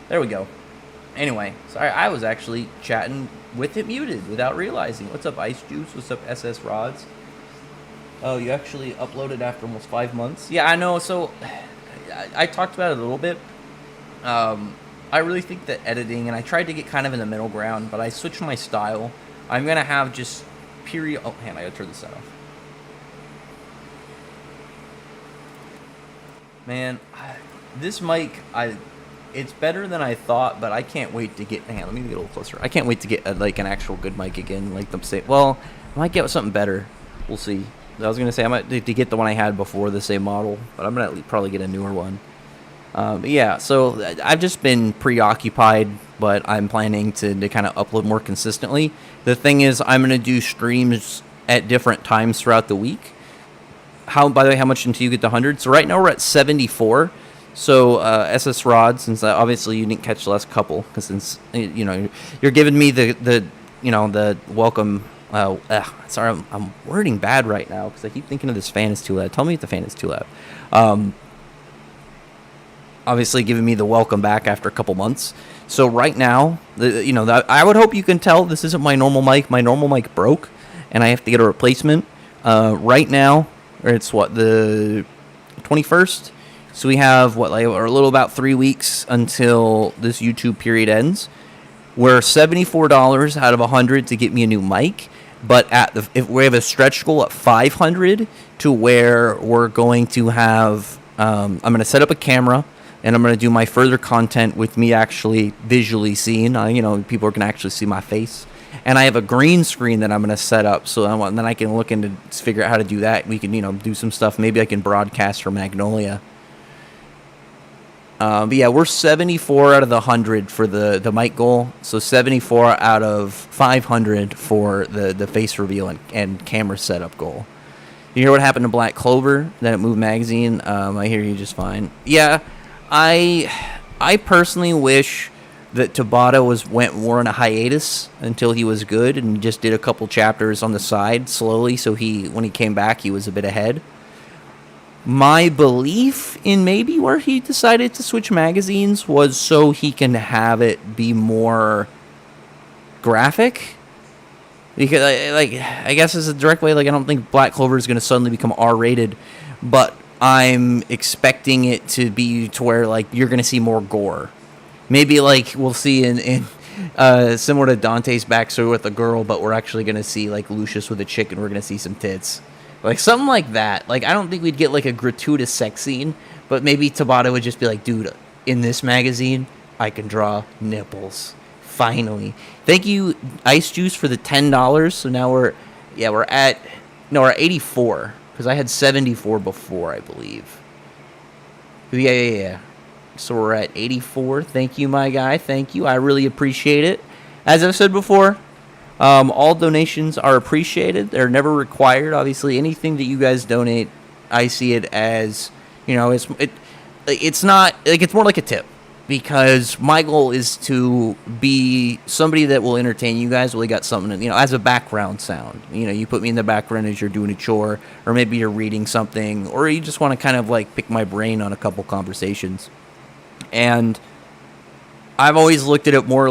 There we go. Anyway, sorry, I was actually chatting with it muted without realizing. What's up, Ice Juice? What's up, SS Rods? Oh, you actually uploaded after almost 5 months? Yeah, I know. So, I talked about it a little bit. I really think that editing, and I tried to get kind of in the middle ground, but I switched my style. I'm going to have just period. Oh, man, I gotta turn this off. Man, this mic, it's better than I thought, but I can't wait to get. Hang on, let me get a little closer. I can't wait to get like an actual good mic again. Like them say, well, I might get something better. We'll see. I was gonna say I might to get the one I had before, the same model, but I'm gonna probably get a newer one. But yeah, so I've just been preoccupied, but I'm planning to kind of upload more consistently. The thing is, I'm gonna do streams at different times throughout the week. By the way, how much until you get to 100? So right now we're at 74. So SS Rod, since obviously you didn't catch the last couple, because since you're giving me the welcome. Sorry, I'm wording bad right now because I keep thinking of this fan is too loud. Tell me if the fan is too loud. Obviously giving me the welcome back after a couple months. So right now, I would hope you can tell this isn't my normal mic. My normal mic broke, and I have to get a replacement. Right now, it's the 21st. So we have a little about 3 weeks until this YouTube period ends. We're $74 out of 100 to get me a new mic, but if we have a stretch goal at 500 to where we're going to have, I'm going to set up a camera and I'm going to do my further content with me actually visually seeing. People can actually see my face. And I have a green screen that I'm going to set up, and then I can look into figure out how to do that. We can, do some stuff. Maybe I can broadcast from Magnolia. But yeah, we're 74 out of the 100 for the mic goal. So 74 out of 500 for the face reveal and camera setup goal. You hear what happened to Black Clover? Then it moved magazine. I hear you just fine. Yeah, I personally wish that Tabata went more on a hiatus until he was good and just did a couple chapters on the side slowly. So when he came back, he was a bit ahead. My belief in maybe where he decided to switch magazines was so he can have it be more graphic. Because, I guess as a direct way, I don't think Black Clover is going to suddenly become R-rated, but I'm expecting it to be to where, you're going to see more gore. Maybe, we'll see in similar to Dante's backstory with a girl, but we're actually going to see, Lucius with a chick, and we're going to see some tits. Something like that. I don't think we'd get, a gratuitous sex scene, but maybe Tabata would just be like, dude, in this magazine, I can draw nipples. Finally. Thank you, Ice Juice, for the $10. So now we're at 84, because I had 74 before, I believe. Yeah. So we're at 84. Thank you, my guy. Thank you. I really appreciate it. As I've said before, all donations are appreciated. They're never required. Obviously, anything that you guys donate, I see it as, it's not, it's more like a tip. Because my goal is to be somebody that will entertain you guys. Well, you got something, as a background sound. You put me in the background as you're doing a chore, or maybe you're reading something, or you just want to kind of pick my brain on a couple conversations. And I've always looked at it more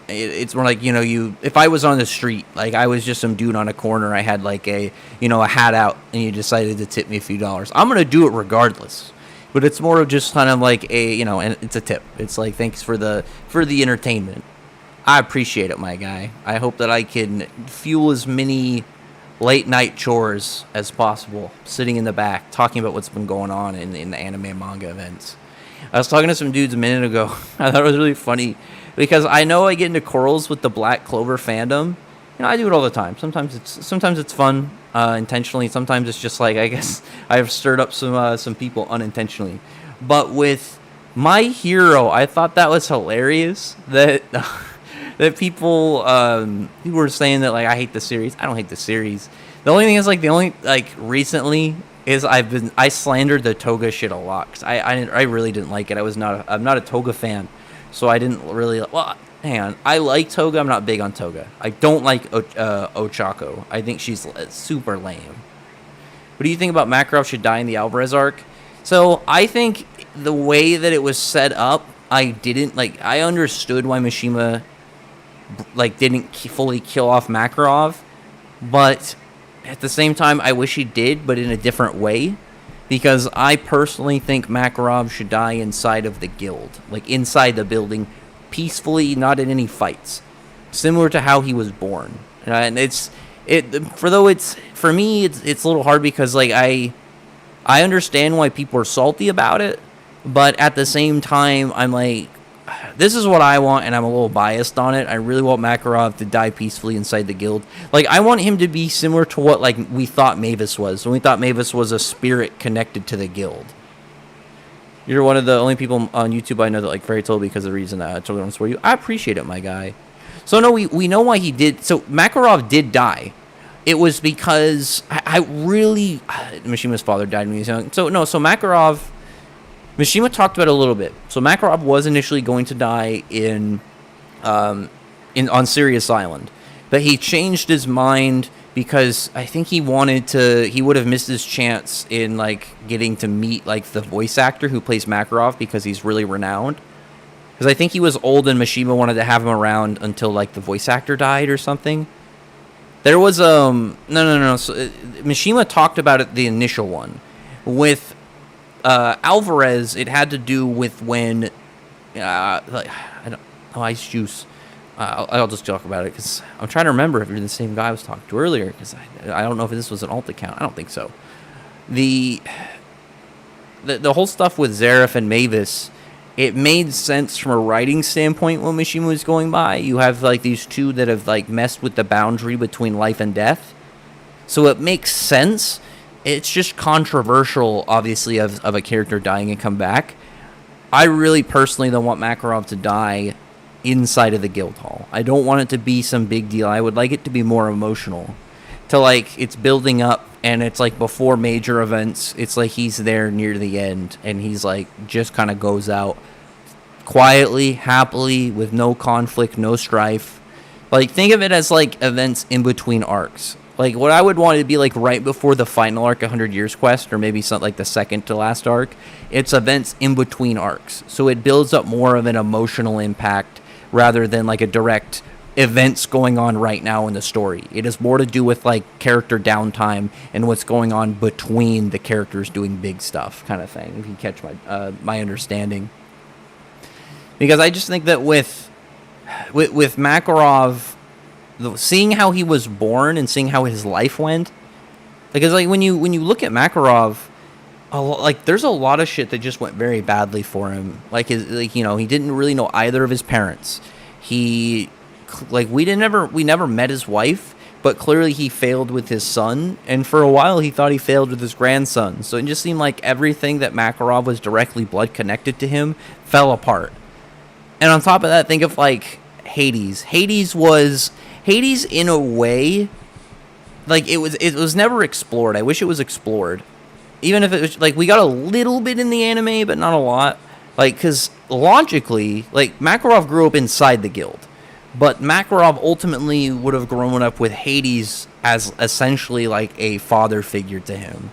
it's more if I was on the street, I was just some dude on a corner, I had a hat out, and you decided to tip me a few dollars, I'm going to do it regardless. But it's more of just kind of and it's a tip. It's thanks for the entertainment. I appreciate it, my guy. I hope that I can fuel as many late night chores as possible, sitting in the back, talking about what's been going on in the anime and manga events. I was talking to some dudes a minute ago. I thought it was really funny because I know I get into quarrels with the Black Clover fandom. I do it all the time. Sometimes it's fun intentionally. Sometimes it's just I guess I've stirred up some people unintentionally. But with My Hero, I thought that was hilarious that that people were saying that I hate the series. I don't hate the series. The only thing is recently is I slandered the Toga shit a lot because I really didn't like it. I'm not a Toga fan, so I didn't really. Well, hang on. I like Toga. I'm not big on Toga. I don't like Ochako. I think she's super lame. What do you think about Makarov should die in the Alvarez arc? So I think the way that it was set up, I didn't, like, I understood why Mishima, like, didn't fully kill off Makarov, but at the same time, I wish he did, but in a different way, because I personally think Makarov should die inside of the guild, like, inside the building, peacefully, not in any fights, similar to how he was born. And for me, it's a little hard because, like, I understand why people are salty about it, but at the same time, I'm like, this is what I want, and I'm a little biased on it. I really want Makarov to die peacefully inside the guild. Like, I want him to be similar to what, like, we thought Mavis was. When we thought Mavis was a spirit connected to the guild. You're one of the only people on YouTube I know that like Fairy Tail because of the reason that I totally don't swear you. I appreciate it, my guy. So, no, we know why he did. So, Makarov did die. It was because I really... Mishima's father died when he was young. So, no, so Makarov... Mishima talked about it a little bit. So Makarov was initially going to die on Sirius Island, but he changed his mind because I think he would have missed his chance in like getting to meet like the voice actor who plays Makarov because he's really renowned. Because I think he was old and Mishima wanted to have him around until like the voice actor died or something. There was no. So, Mishima talked about it the initial one with. Alvarez, it had to do with when, Ice Juice. I'll just talk about it because I'm trying to remember if you're the same guy I was talking to earlier. Because I don't know if this was an alt account. I don't think so. The whole stuff with Zareth and Mavis, it made sense from a writing standpoint when Mishima was going by. You have like these two that have like messed with the boundary between life and death, so it makes sense. It's just controversial, obviously, of a character dying and come back. I really personally don't want Makarov to die inside of the guild hall. I don't want it to be some big deal. I would like it to be more emotional. To, like, it's building up, and it's, like, before major events. It's like he's there near the end, and he's, like, just kind of goes out quietly, happily, with no conflict, no strife. Like, think of it as, like, events in between arcs. Like, what I would want it to be, like, right before the final arc, 100 Years Quest, or maybe something like the second to last arc, it's events in between arcs. So it builds up more of an emotional impact rather than, like, a direct events going on right now in the story. It has more to do with, like, character downtime and what's going on between the characters doing big stuff kind of thing, if you catch my understanding. Because I just think that with Makarov... seeing how he was born and seeing how his life went, because like when you look at Makarov, like there's a lot of shit that just went very badly for him. Like he didn't really know either of his parents. We never met his wife, but clearly he failed with his son, and for a while he thought he failed with his grandson. So it just seemed like everything that Makarov was directly blood connected to him fell apart. And on top of that, think of like Hades. Hades, in a way, like, it was never explored. I wish it was explored. Even if it was, like, we got a little bit in the anime, but not a lot. Like, because logically, like, Makarov grew up inside the guild. But Makarov ultimately would have grown up with Hades as essentially, like, a father figure to him.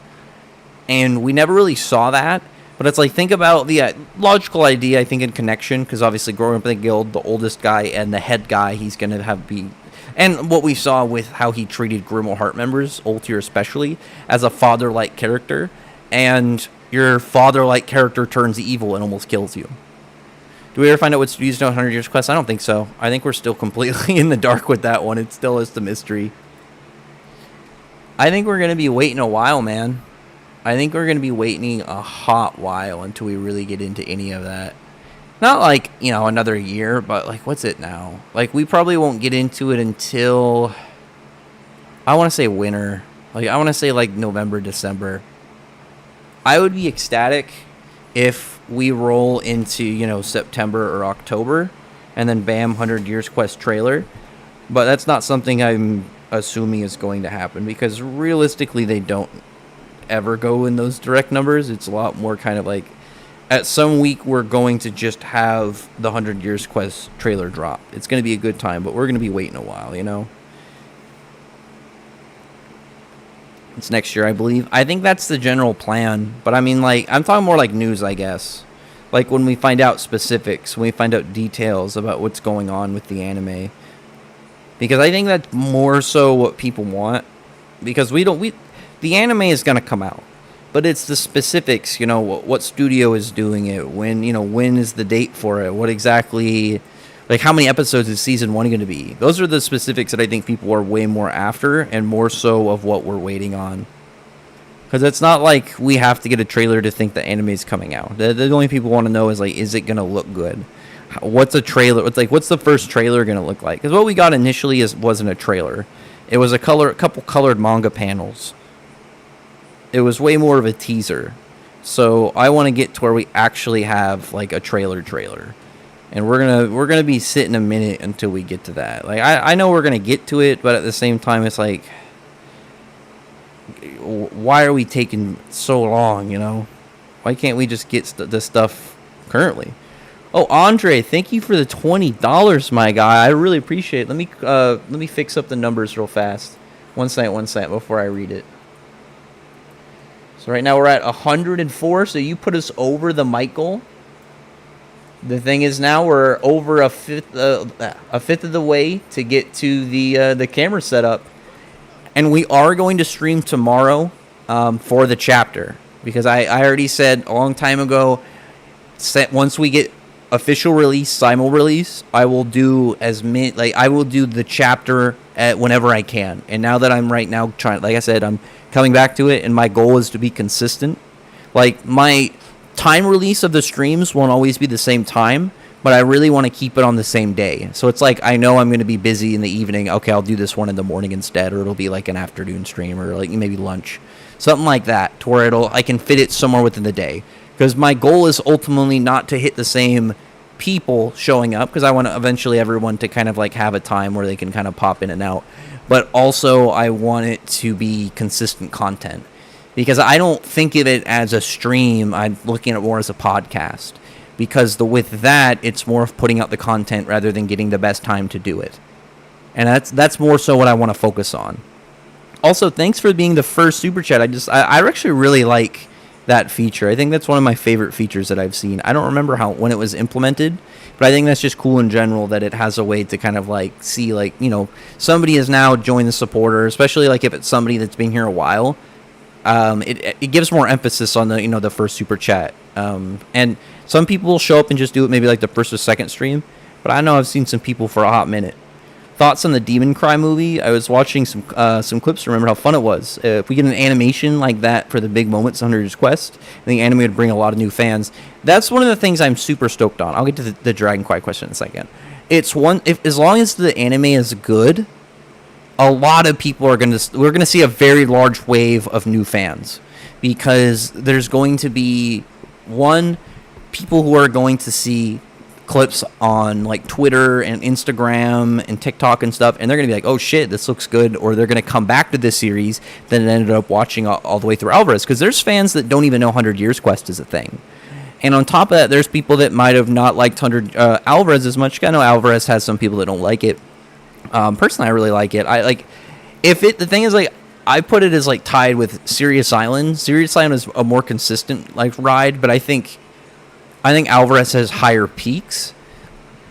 And we never really saw that. But it's like, think about the logical idea, I think, in connection. Because obviously, growing up in the guild, the oldest guy and the head guy, he's going to be... And what we saw with how he treated Grimoire Heart members, Ultir especially, as a father-like character. And your father-like character turns evil and almost kills you. Do we ever find out what's used in 100 Years Quest? I don't think so. I think we're still completely in the dark with that one. It still is the mystery. I think we're going to be waiting a while, man. I think we're going to be waiting a hot while until we really get into any of that. Not like, another year, but like, what's it now? Like, we probably won't get into it until, I want to say winter. Like, I want to say like November, December. I would be ecstatic if we roll into, September or October, and then bam, 100 Years Quest trailer. But that's not something I'm assuming is going to happen, because realistically, they don't ever go in those direct numbers. It's a lot more kind of like, at some week, we're going to just have the 100 Years Quest trailer drop. It's going to be a good time, but we're going to be waiting a while, It's next year, I believe. I think that's the general plan. But, I mean, like, I'm talking more like news, I guess. Like when we find out specifics, when we find out details about what's going on with the anime. Because I think that's more so what people want. Because the anime is going to come out. But it's the specifics, what studio is doing it, when is the date for it, what exactly, like how many episodes is season 1 going to be. Those are the specifics that I think people are way more after and more so of what we're waiting on. Because it's not like we have to get a trailer to think the anime is coming out. The only people want to know is, like, is it going to look good? What's a trailer? What's the first trailer going to look like? Because what we got initially wasn't a trailer. It was a couple colored manga panels. It was way more of a teaser. So I want to get to where we actually have, like, a trailer. And we're gonna be sitting a minute until we get to that. Like, I know we're going to get to it, but at the same time, it's like, why are we taking so long, Why can't we just get the stuff currently? Oh, Andre, thank you for the $20, my guy. I really appreciate it. Let me fix up the numbers real fast. One second before I read it. So right now we're at 104, so you put us over the mic goal. The thing is now we're over a fifth of the way to get to the camera setup. And we are going to stream tomorrow for the chapter. Because I already said a long time ago, once we get official release, simul release, I will do I will do the chapter whenever I can. And now that I'm right now trying, like I said, I'm coming back to it, and my goal is to be consistent. Like, my time release of the streams won't always be the same time, but I really want to keep it on the same day. So it's like, I know I'm going to be busy in the evening. Okay, I'll do this one in the morning instead, or it'll be like an afternoon stream, or like maybe lunch. Something like that, to where I can fit it somewhere within the day. Because my goal is ultimately not to hit the same people showing up, because I want eventually everyone to kind of like have a time where they can kind of pop in and out. But also I want it to be consistent content. Because I don't think of it as a stream, I'm looking at it more as a podcast. Because with that, it's more of putting out the content rather than getting the best time to do it. And that's more so what I want to focus on. Also, thanks for being the first super chat. I actually really like that feature. I think that's one of my favorite features that I've seen. I don't remember when it was implemented, but I think that's just cool in general that it has a way to kind of like see, like, somebody has now joined the supporter, especially like if it's somebody that's been here a while. It gives more emphasis on the first super chat. And some people will show up and just do it maybe like the first or second stream, but I know I've seen some people for a hot minute. Thoughts on the Demon Cry movie? I was watching some clips to remember how fun it was. If we get an animation like that for the big moments under his quest, I think anime would bring a lot of new fans. That's one of the things I'm super stoked on. I'll get to the Dragon Cry question in a second. As long as the anime is good, a lot of people we're going to see a very large wave of new fans, because there's going to be people who are going to see clips on like Twitter and Instagram and TikTok and stuff, and they're gonna be like, oh shit, this looks good, or they're gonna come back to this series then ended up watching all the way through Alvarez, because there's fans that don't even know 100 Years Quest is a thing. And on top of that, there's people that might have not liked Alvarez as much. I know Alvarez has some people that don't like it. Personally, I really like it. The thing is, like, I put it as like tied with Sirius Island. Sirius Island is a more consistent like ride, but I think Alvarez has higher peaks,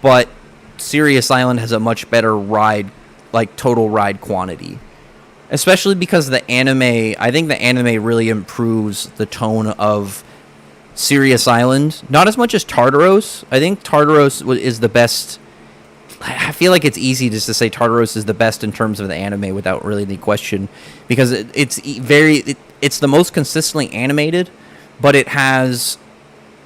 but Sirius Island has a much better ride, like total ride quantity. Especially because I think the anime really improves the tone of Sirius Island. Not as much as Tartaros. I think Tartaros is the best. I feel like it's easy just to say Tartaros is the best in terms of the anime without really any question, because it's the most consistently animated, but it has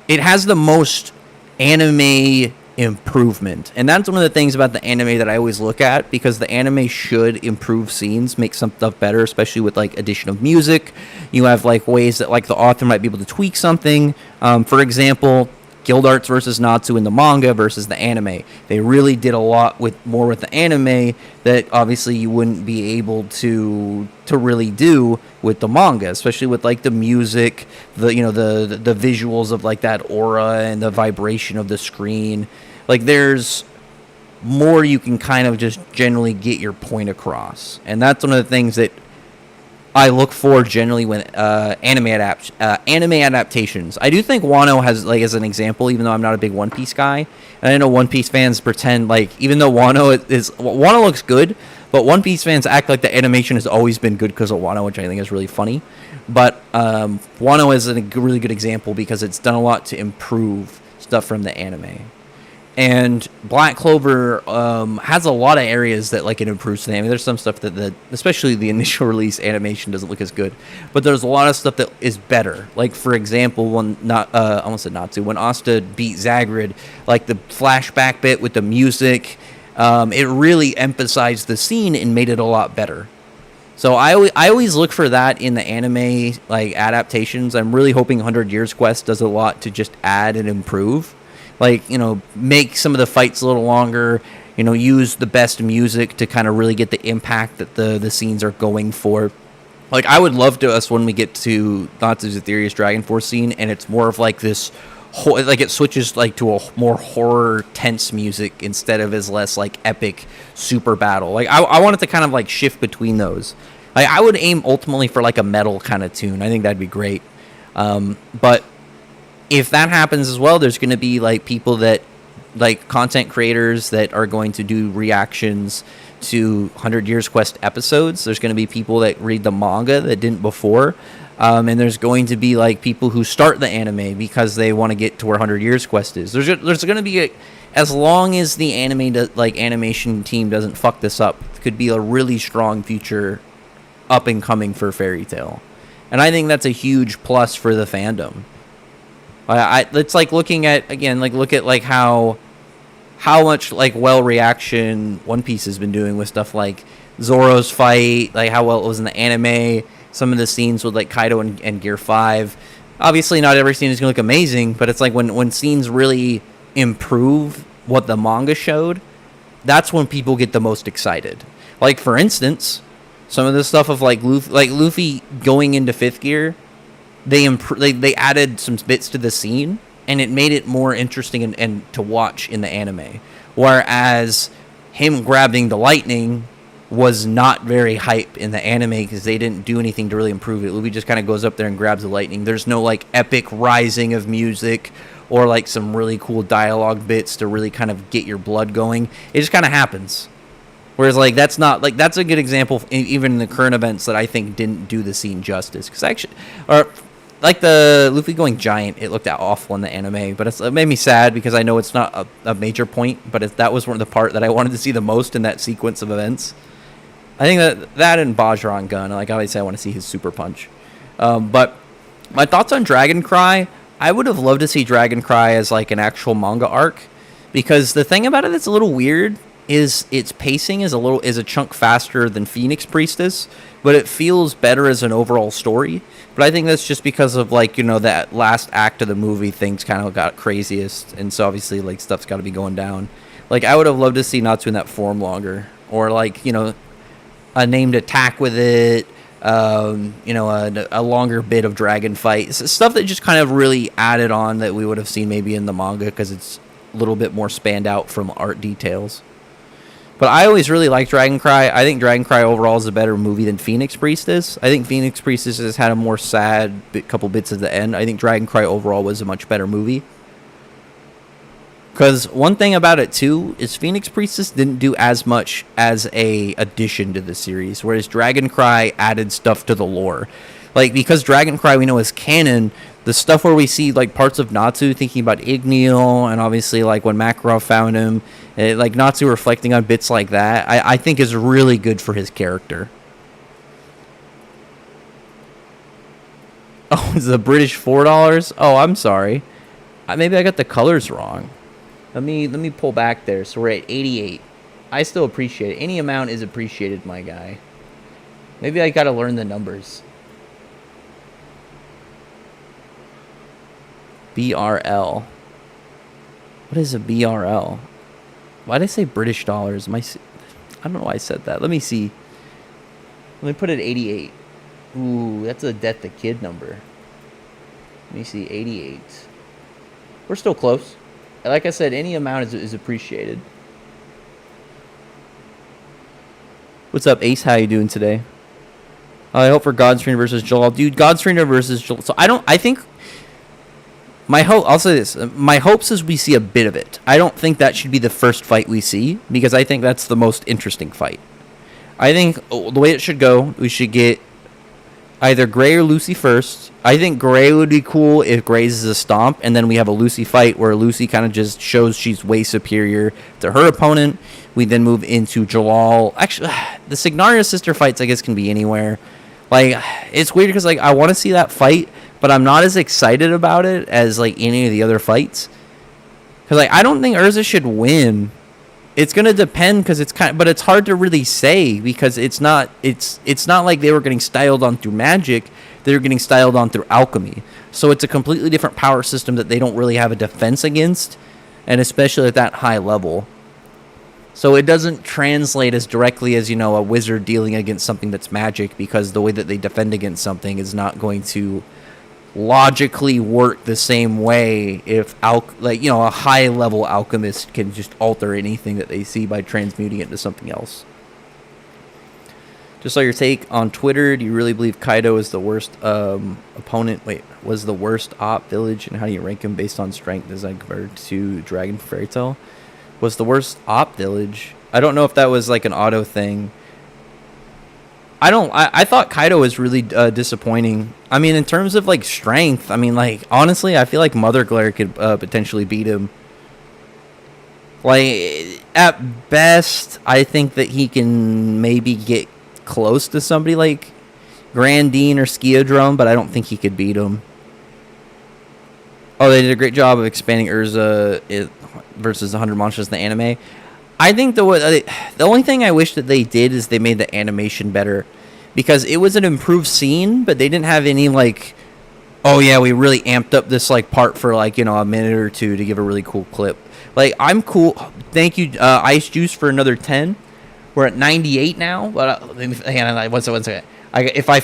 the most anime improvement. And that's one of the things about the anime that I always look at, because the anime should improve scenes, make some stuff better, especially with like addition of music. You have like ways that like the author might be able to tweak something. For example, Guild Arts versus Natsu in the manga versus the anime. They really did a lot more with the anime that obviously you wouldn't be able to really do with the manga, especially with like the music, the visuals of like that aura and the vibration of the screen. Like there's more you can kind of just generally get your point across. And that's one of the things that I look for generally when anime adaptations. I do think Wano has, like, as an example, even though I'm not a big One Piece guy, and I know One Piece fans pretend like even though Wano looks good, but One Piece fans act like the animation has always been good because of Wano, which I think is really funny. But Wano is a really good example because it's done a lot to improve stuff from the anime. And Black Clover has a lot of areas that like it improves the anime. There's some stuff that especially the initial release animation doesn't look as good, but there's a lot of stuff that is better. Like for example, when I almost said Natsu, when Asta beat Zagrid, like the flashback bit with the music, it really emphasized the scene and made it a lot better. So I always look for that in the anime like adaptations. I'm really hoping 100 Years Quest does a lot to just add and improve. Like, you know, make some of the fights a little longer, you know, use the best music to kind of really get the impact that the scenes are going for. Like, I would love to us when we get to Natsu's Ethereus Dragon Force scene, and it's more of like this, like it switches like to a more horror tense music instead of as less like epic super battle. Like, I want it to kind of like shift between those. Like, I would aim ultimately for like a metal kind of tune. I think that'd be great. But if that happens as well, there's going to be like people that like content creators that are going to do reactions to 100 Years Quest episodes. There's going to be people that read the manga that didn't before. And there's going to be like people who start the anime because they want to get to where 100 Years Quest is. There's going to be as long as the animation team doesn't fuck this up, it could be a really strong future up and coming for Fairy Tail. And I think that's a huge plus for the fandom. It's like looking at look at like how much like well reaction One Piece has been doing with stuff like Zoro's fight, like how well it was in the anime, some of the scenes with like Kaido and Gear 5. Obviously not every scene is going to look amazing, but it's like when scenes really improve what the manga showed, that's when people get the most excited. Like for instance, some of the stuff of like Luffy going into 5th gear, they added some bits to the scene, and it made it more interesting and to watch in the anime. Whereas him grabbing the lightning was not very hype in the anime because they didn't do anything to really improve it. Luffy just kind of goes up there and grabs the lightning. There's no like epic rising of music or like some really cool dialogue bits to really kind of get your blood going. It just kind of happens. Whereas, like, that's a good example, even in the current events, that I think didn't do the scene justice. Because like the Luffy going giant, it looked awful in the anime, but it made me sad because I know it's not a major point, but that was one of the part that I wanted to see the most in that sequence of events. I think that and Bajran Gun, like obviously I want to see his super punch. But my thoughts on Dragon Cry, I would have loved to see Dragon Cry as like an actual manga arc, because the thing about it that's a little weird is its pacing is a chunk faster than Phoenix Priestess, but it feels better as an overall story. But I think that's just because of like, you know, that last act of the movie, things kind of got craziest, and so obviously like stuff's got to be going down. Like I would have loved to see Natsu in that form longer, or like, you know, a named attack with it, you know, a longer bit of dragon fight, stuff that just kind of really added on that we would have seen maybe in the manga because it's a little bit more spanned out from art details. But I always really liked Dragon Cry. I think Dragon Cry overall is a better movie than Phoenix Priestess. I think Phoenix Priestess has had a more sad couple bits at the end. I think Dragon Cry overall was a much better movie. Because one thing about it, too, is Phoenix Priestess didn't do as much as a addition to the series, whereas Dragon Cry added stuff to the lore. Like, because Dragon Cry we know is canon, the stuff where we see, like, parts of Natsu thinking about Igneel, and obviously, like, when Makarov found him, like, Natsu reflecting on bits like that, I think is really good for his character. Oh, is the British $4? Oh, I'm sorry. Maybe I got the colors wrong. Let me pull back there. So we're at 88. I still appreciate it. Any amount is appreciated, my guy. Maybe I gotta learn the numbers. BRL. What is a BRL? Why did I say British dollars? I don't know why I said that. Let me see. Let me put it at 88. Ooh, that's a Death the Kid number. Let me see, 88. We're still close. Like I said, any amount is appreciated. What's up, Ace? How you doing today? I hope for Godstrainer versus Jellal. Dude, Godstrainer versus Jellal. So I think my hope, I'll say this. My hopes is we see a bit of it. I don't think that should be the first fight we see, because I think that's the most interesting fight. I think the way it should go, we should get either Gray or Lucy first. I think Gray would be cool if Gray's is a stomp, and then we have a Lucy fight where Lucy kind of just shows she's way superior to her opponent. We then move into Jellal. Actually, the Signaria sister fights, I guess, can be anywhere. Like, it's weird because, like, I want to see that fight, but I'm not as excited about it as, like, any of the other fights. Because, like, I don't think Urza should win. It's going to depend, because but it's hard to really say, because it's not like they were getting styled on through magic. They were getting styled on through alchemy. So it's a completely different power system that they don't really have a defense against, and especially at that high level. So it doesn't translate as directly as, a wizard dealing against something that's magic, because the way that they defend against something is not going to logically work the same way if a high level alchemist can just alter anything that they see by transmuting it to something else. Just saw your take on Twitter. Do you really believe Kaido is the worst opponent? Was the worst op village, and how do you rank him based on strength as compared to Dragon Fairy Tail? Was the worst op village? I don't know if that was like an auto thing. I thought Kaido was really disappointing. I mean, in terms of like strength, I mean, like, honestly, I feel like Mother Glare could potentially beat him. Like, at best, I think that he can maybe get close to somebody like Grandine or Skiodrome, but I don't think he could beat him. Oh, they did a great job of expanding Urza versus 100 Monsters in the anime. I think the only thing I wish that they did is they made the animation better, because it was an improved scene, but they didn't have any like, oh yeah, we really amped up this like part for like, a minute or two to give a really cool clip. Like, I'm cool. Thank you, Ice Juice, for another 10. We're at 98 now. But hang on, one second. If I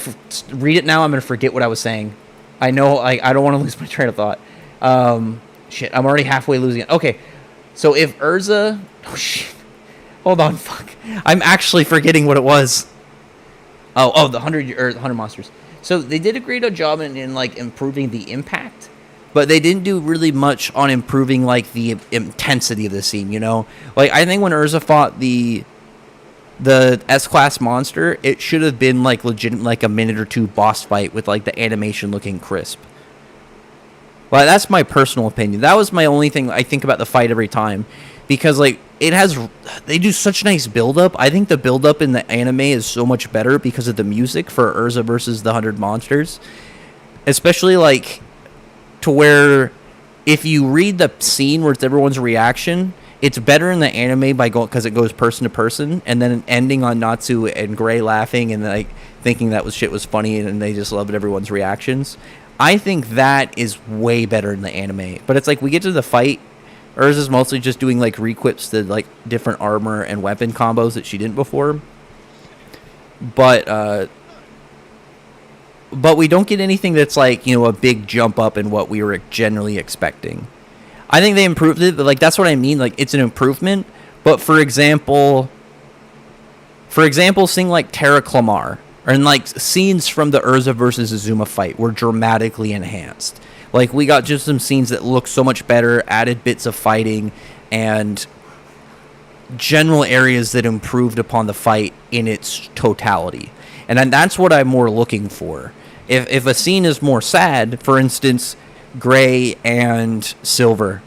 read it now, I'm gonna forget what I was saying. I know, I don't want to lose my train of thought. Shit, I'm already halfway losing it. Okay, so if Urza... Oh, shit. Hold on, fuck. I'm actually forgetting what it was. Oh, the 100 monsters. So they did a great job in like, improving the impact, but they didn't do really much on improving, like, the intensity of the scene, Like, I think when Urza fought the S-class monster, it should have been, like, legit, like, a minute or two boss fight with, like, the animation looking crisp. Well, that's my personal opinion. That was my only thing I think about the fight every time. Because, like, they do such nice build-up. I think the build-up in the anime is so much better because of the music for Urza versus the 100 Monsters. Especially, like, to where if you read the scene where it's everyone's reaction, it's better in the anime because it goes person to person, and then ending on Natsu and Gray laughing and, like, thinking that shit was funny, and they just loved everyone's reactions. I think that is way better in the anime. But it's like, we get to the fight, Urza's mostly just doing, like, requips to, like, different armor and weapon combos that she didn't before. But we don't get anything that's, like, a big jump up in what we were generally expecting. I think they improved it, but, like, that's what I mean. Like, it's an improvement. But, for example, seeing, like, Terra Clamar, and, like, scenes from the Urza versus Azuma fight were dramatically enhanced. Like, we got just some scenes that look so much better, added bits of fighting, and general areas that improved upon the fight in its totality. And then that's what I'm more looking for. If a scene is more sad, for instance, Gray and Silver,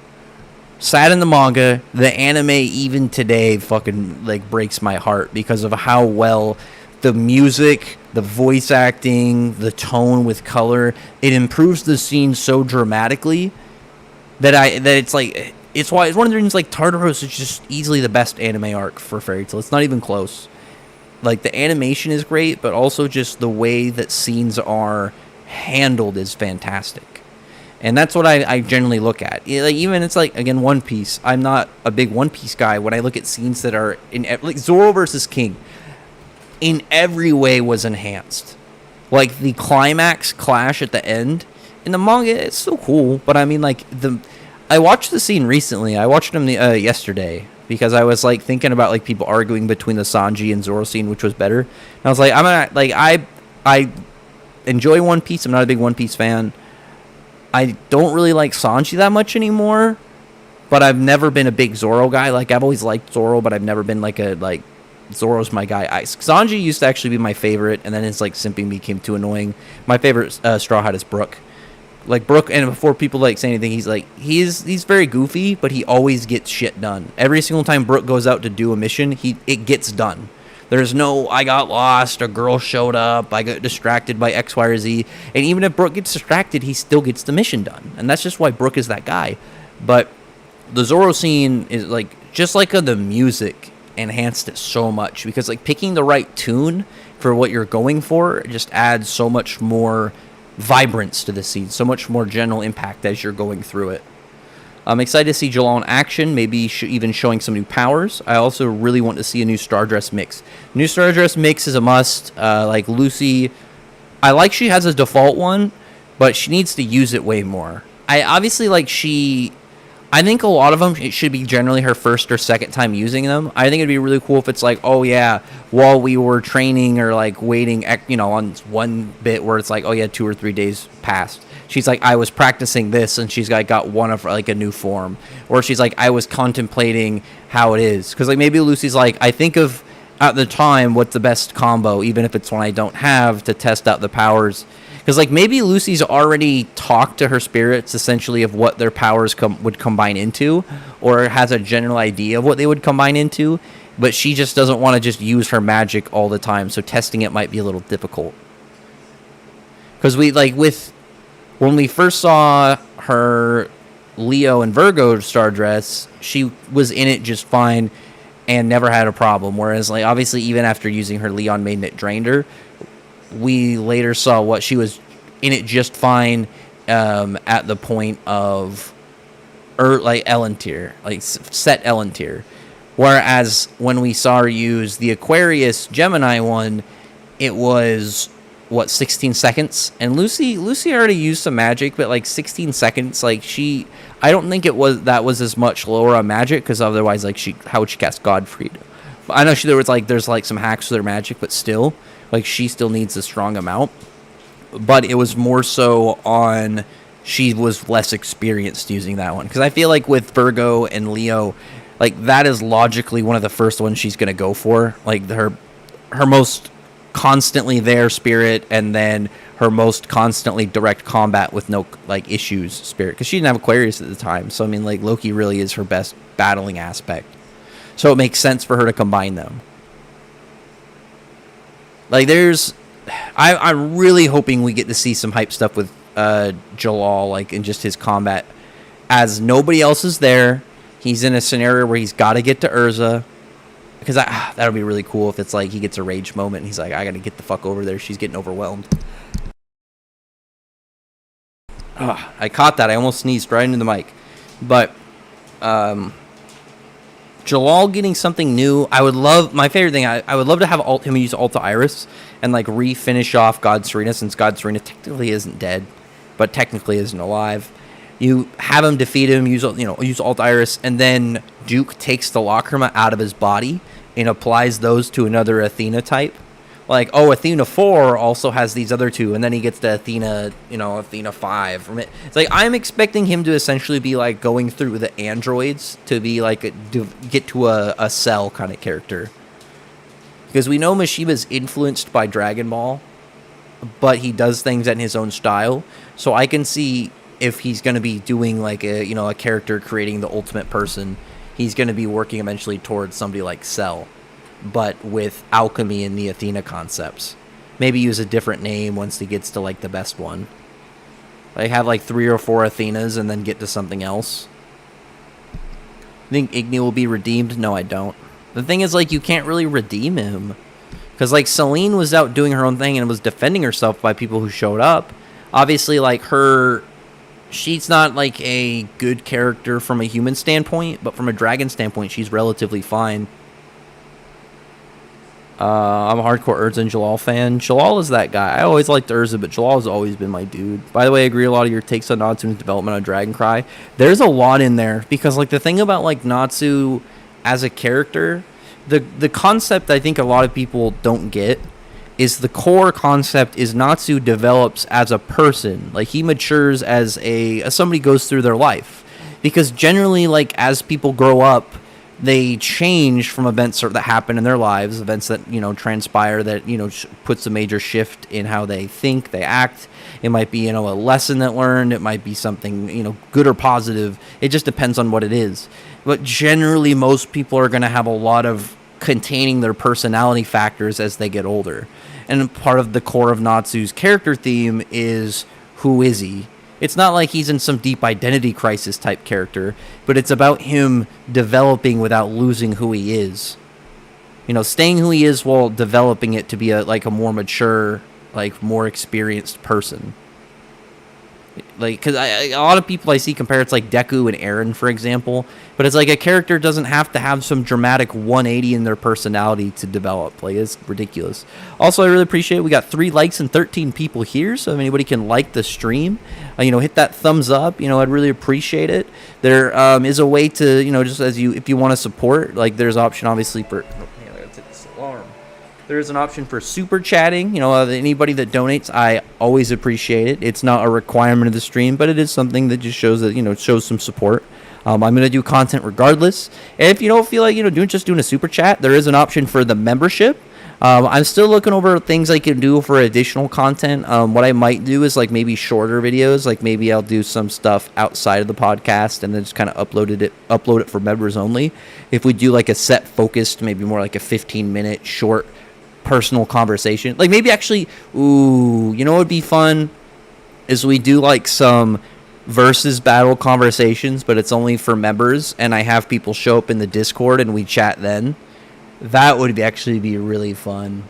sad in the manga, the anime even today fucking, like, breaks my heart because of how well the music, the voice acting, the tone with color, it improves the scene so dramatically that it's like, it's one of the reasons, like, Tartaros is just easily the best anime arc for Fairy Tail. It's not even close. Like, the animation is great, but also just the way that scenes are handled is fantastic. And that's what I generally look at. Like, even it's like, again, One Piece. I'm not a big One Piece guy. When I look at scenes that are in, like, Zoro versus King, in every way was enhanced. Like, the climax clash at the end in the manga, it's still cool, but I mean, like, I watched the scene recently. I watched them yesterday because I was, like, thinking about, like, people arguing between the Sanji and Zoro scene, which was better. And I was like, I enjoy One Piece. I'm not a big One Piece fan. I don't really like Sanji that much anymore, but I've never been a big Zoro guy. Like, I've always liked Zoro, but I've never been like Zoro's my guy. Sanji used to actually be my favorite, and then his like simping became too annoying. My favorite Straw Hat is Brook. Like Brook, and before people like say anything, he's very goofy, but he always gets shit done. Every single time Brook goes out to do a mission, it gets done. There's no, I got lost, a girl showed up, I got distracted by X, Y, or Z. And even if Brook gets distracted, he still gets the mission done. And that's just why Brook is that guy. But the Zoro scene is like, just like the music enhanced it so much. Because like picking the right tune for what you're going for just adds so much more vibrance to the scene, so much more general impact as you're going through it. I'm excited to see Jellal in action, maybe even showing some new powers. I also really want to see a new Stardress mix. New Stardress mix is a must. Like Lucy, I like she has a default one, but she needs to use it way more. I think a lot of them, it should be generally her first or second time using them. I think it'd be really cool if it's like, oh yeah, while we were training or like waiting, on one bit where it's like, oh yeah, 2 or 3 days passed. She's like, I was practicing this, and she's like got one of like a new form. Or she's like, I was contemplating how it is. Because like maybe Lucy's like, I think of at the time what's the best combo, even if it's one I don't have, to test out the powers. Because like maybe Lucy's already talked to her spirits essentially of what their powers would combine into, or has a general idea of what they would combine into, but she just doesn't want to just use her magic all the time. So testing it might be a little difficult. Because when we first saw her Leo and Virgo Stardress, she was in it just fine and never had a problem. Whereas, like, obviously, even after using her Leon Maiden, it drained her. We later saw what she was in it just fine at the point of Ellen tier, like set Ellen tier. Whereas when we saw her use the Aquarius Gemini one, it was 16 seconds, and Lucy already used some magic, but like 16 seconds, like I don't think that was as much lower on magic, because otherwise like how would she cast Godfried? I know there's some hacks with her magic, but still like she still needs a strong amount. But it was more so on she was less experienced using that one, because I feel like with Virgo and Leo, like that is logically one of the first ones she's gonna go for, like her most constantly there spirit, and then her most constantly direct combat with no like issues spirit, because she didn't have Aquarius at the time. So I mean, like Loki really is her best battling aspect, so it makes sense for her to combine them. Like I'm really hoping we get to see some hype stuff with Jellal, like in just his combat, as nobody else is there. He's in a scenario where he's got to get to Urza. Because that'll be really cool if it's like he gets a rage moment and he's like, I gotta get the fuck over there. She's getting overwhelmed. I caught that. I almost sneezed right into the mic. But Jellal getting something new. My favorite thing, I would love to have him use Alta Iris and like refinish off God Serena, since God Serena technically isn't dead, but technically isn't alive. You have him defeat him, use Alta Iris, and then Duke takes the Lacrima out of his body and applies those to another Athena type. Like, Athena.4 also has these other two, and then he gets to Athena 5 from it. It's like, I'm expecting him to essentially be like going through the androids to be like get to a Cell kind of character. Because we know Mishiba's influenced by Dragon Ball, but he does things in his own style. So I can see if he's going to be doing like a character creating the ultimate person, he's going to be working eventually towards somebody like Cell, but with alchemy and the Athena concepts. Maybe use a different name once he gets to like the best one. Like have like 3 or 4 Athenas and then get to something else. I think Igni will be redeemed. No, I don't. The thing is, like, you can't really redeem him, because like Selene was out doing her own thing and was defending herself by people who showed up. Obviously, like she's not like a good character from a human standpoint, but from a dragon standpoint, she's relatively fine. I'm a hardcore Urza and Jellal fan. Jellal is that guy. I always liked Urza, but Jellal has always been my dude. By the way, I agree a lot of your takes on Natsu's development on Dragon Cry. There's a lot in there, because like the thing about like Natsu as a character, the concept I think a lot of people don't get is the core concept is Natsu develops as a person. Like, he matures as somebody goes through their life. Because generally, like, as people grow up, they change from events that happen in their lives, events that, transpire that, puts a major shift in how they think, they act. It might be, a lesson that learned. It might be something, good or positive. It just depends on what it is. But generally, most people are going to have a lot of containing their personality factors as they get older. And part of the core of Natsu's character theme is, who is he? It's not like he's in some deep identity crisis type character, but it's about him developing without losing who he is. Staying who he is while developing it to be a more mature, more experienced person. Because a lot of people I see compare it's like Deku and Eren, for example. But it's like a character doesn't have to have some dramatic 180 in their personality to develop. It's ridiculous. Also, I really appreciate it. We got 3 likes and 13 people here. So if anybody can like the stream, hit that thumbs up. I'd really appreciate it. There is a way to, just if you want to support, there's option obviously for... I gotta take this alarm. There's an option for super chatting. Anybody that donates, I always appreciate it. It's not a requirement of the stream, but it is something that just shows that, shows some support. I'm going to do content regardless. And if you don't feel like, doing a super chat, there is an option for the membership. I'm still looking over things I can do for additional content. What I might do is maybe shorter videos. Maybe I'll do some stuff outside of the podcast and then just kind of upload it for members only. If we do a set focused, maybe more like a 15-minute short personal conversation, maybe actually, what would be fun is we do some versus battle conversations, but it's only for members, and I have people show up in the Discord and we chat then. That would actually be really fun.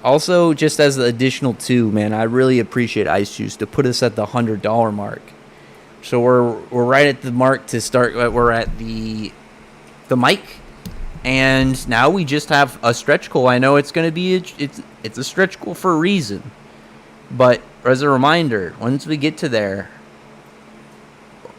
Also, just as the additional too, man, I really appreciate Ice Juice to put us at the $100 mark. So we're right at the mark to start. We're at the mic. And now we just have a stretch goal. I know it's going to be it's a stretch goal for a reason. But as a reminder, once we get to there,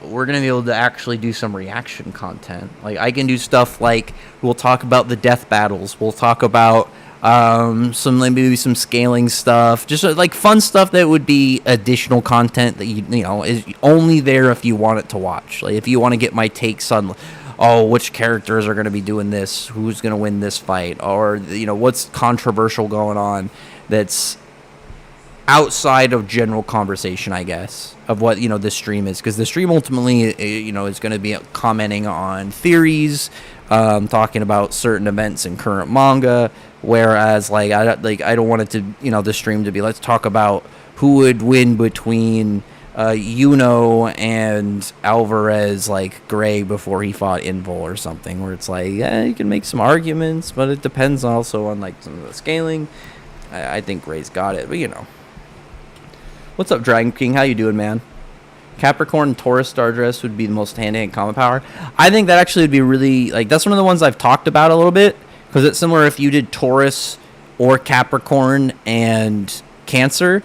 we're going to be able to actually do some reaction content. I can do stuff we'll talk about the death battles. We'll talk about maybe some scaling stuff. Just fun stuff that would be additional content that is only there if you want it to watch. If you want to get my takes on which characters are going to be doing this, who's going to win this fight, or, what's controversial going on that's outside of general conversation, I guess, of what, this stream is. Because the stream ultimately, is going to be commenting on theories, talking about certain events in current manga, whereas, I don't want it to, the stream to be, let's talk about who would win between... Yuno and Alvarez Gray before he fought Invul or something, where it's you can make some arguments, but it depends also on some of the scaling. I think Gray's got it, but what's up, Dragon King? How you doing, man? Capricorn and Taurus Star Dress would be the most hand-to-hand combat power. I think that actually would be really that's one of the ones I've talked about a little bit, because it's similar if you did Taurus or Capricorn and Cancer.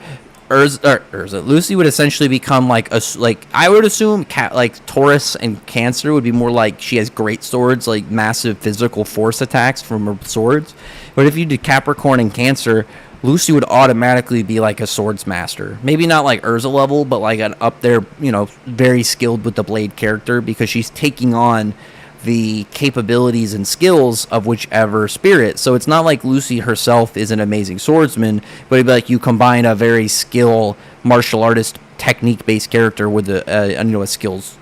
Urza. Lucy would essentially become I would assume Taurus and Cancer would be more she has great swords, massive physical force attacks from her swords. But if you did Capricorn and Cancer, Lucy would automatically be a swords master. Maybe not Urza level, but an up there, very skilled with the blade character, because she's taking on the capabilities and skills of whichever spirit. So it's not like Lucy herself is an amazing swordsman, but it'd be you combine a very skill martial artist technique-based character with a skills.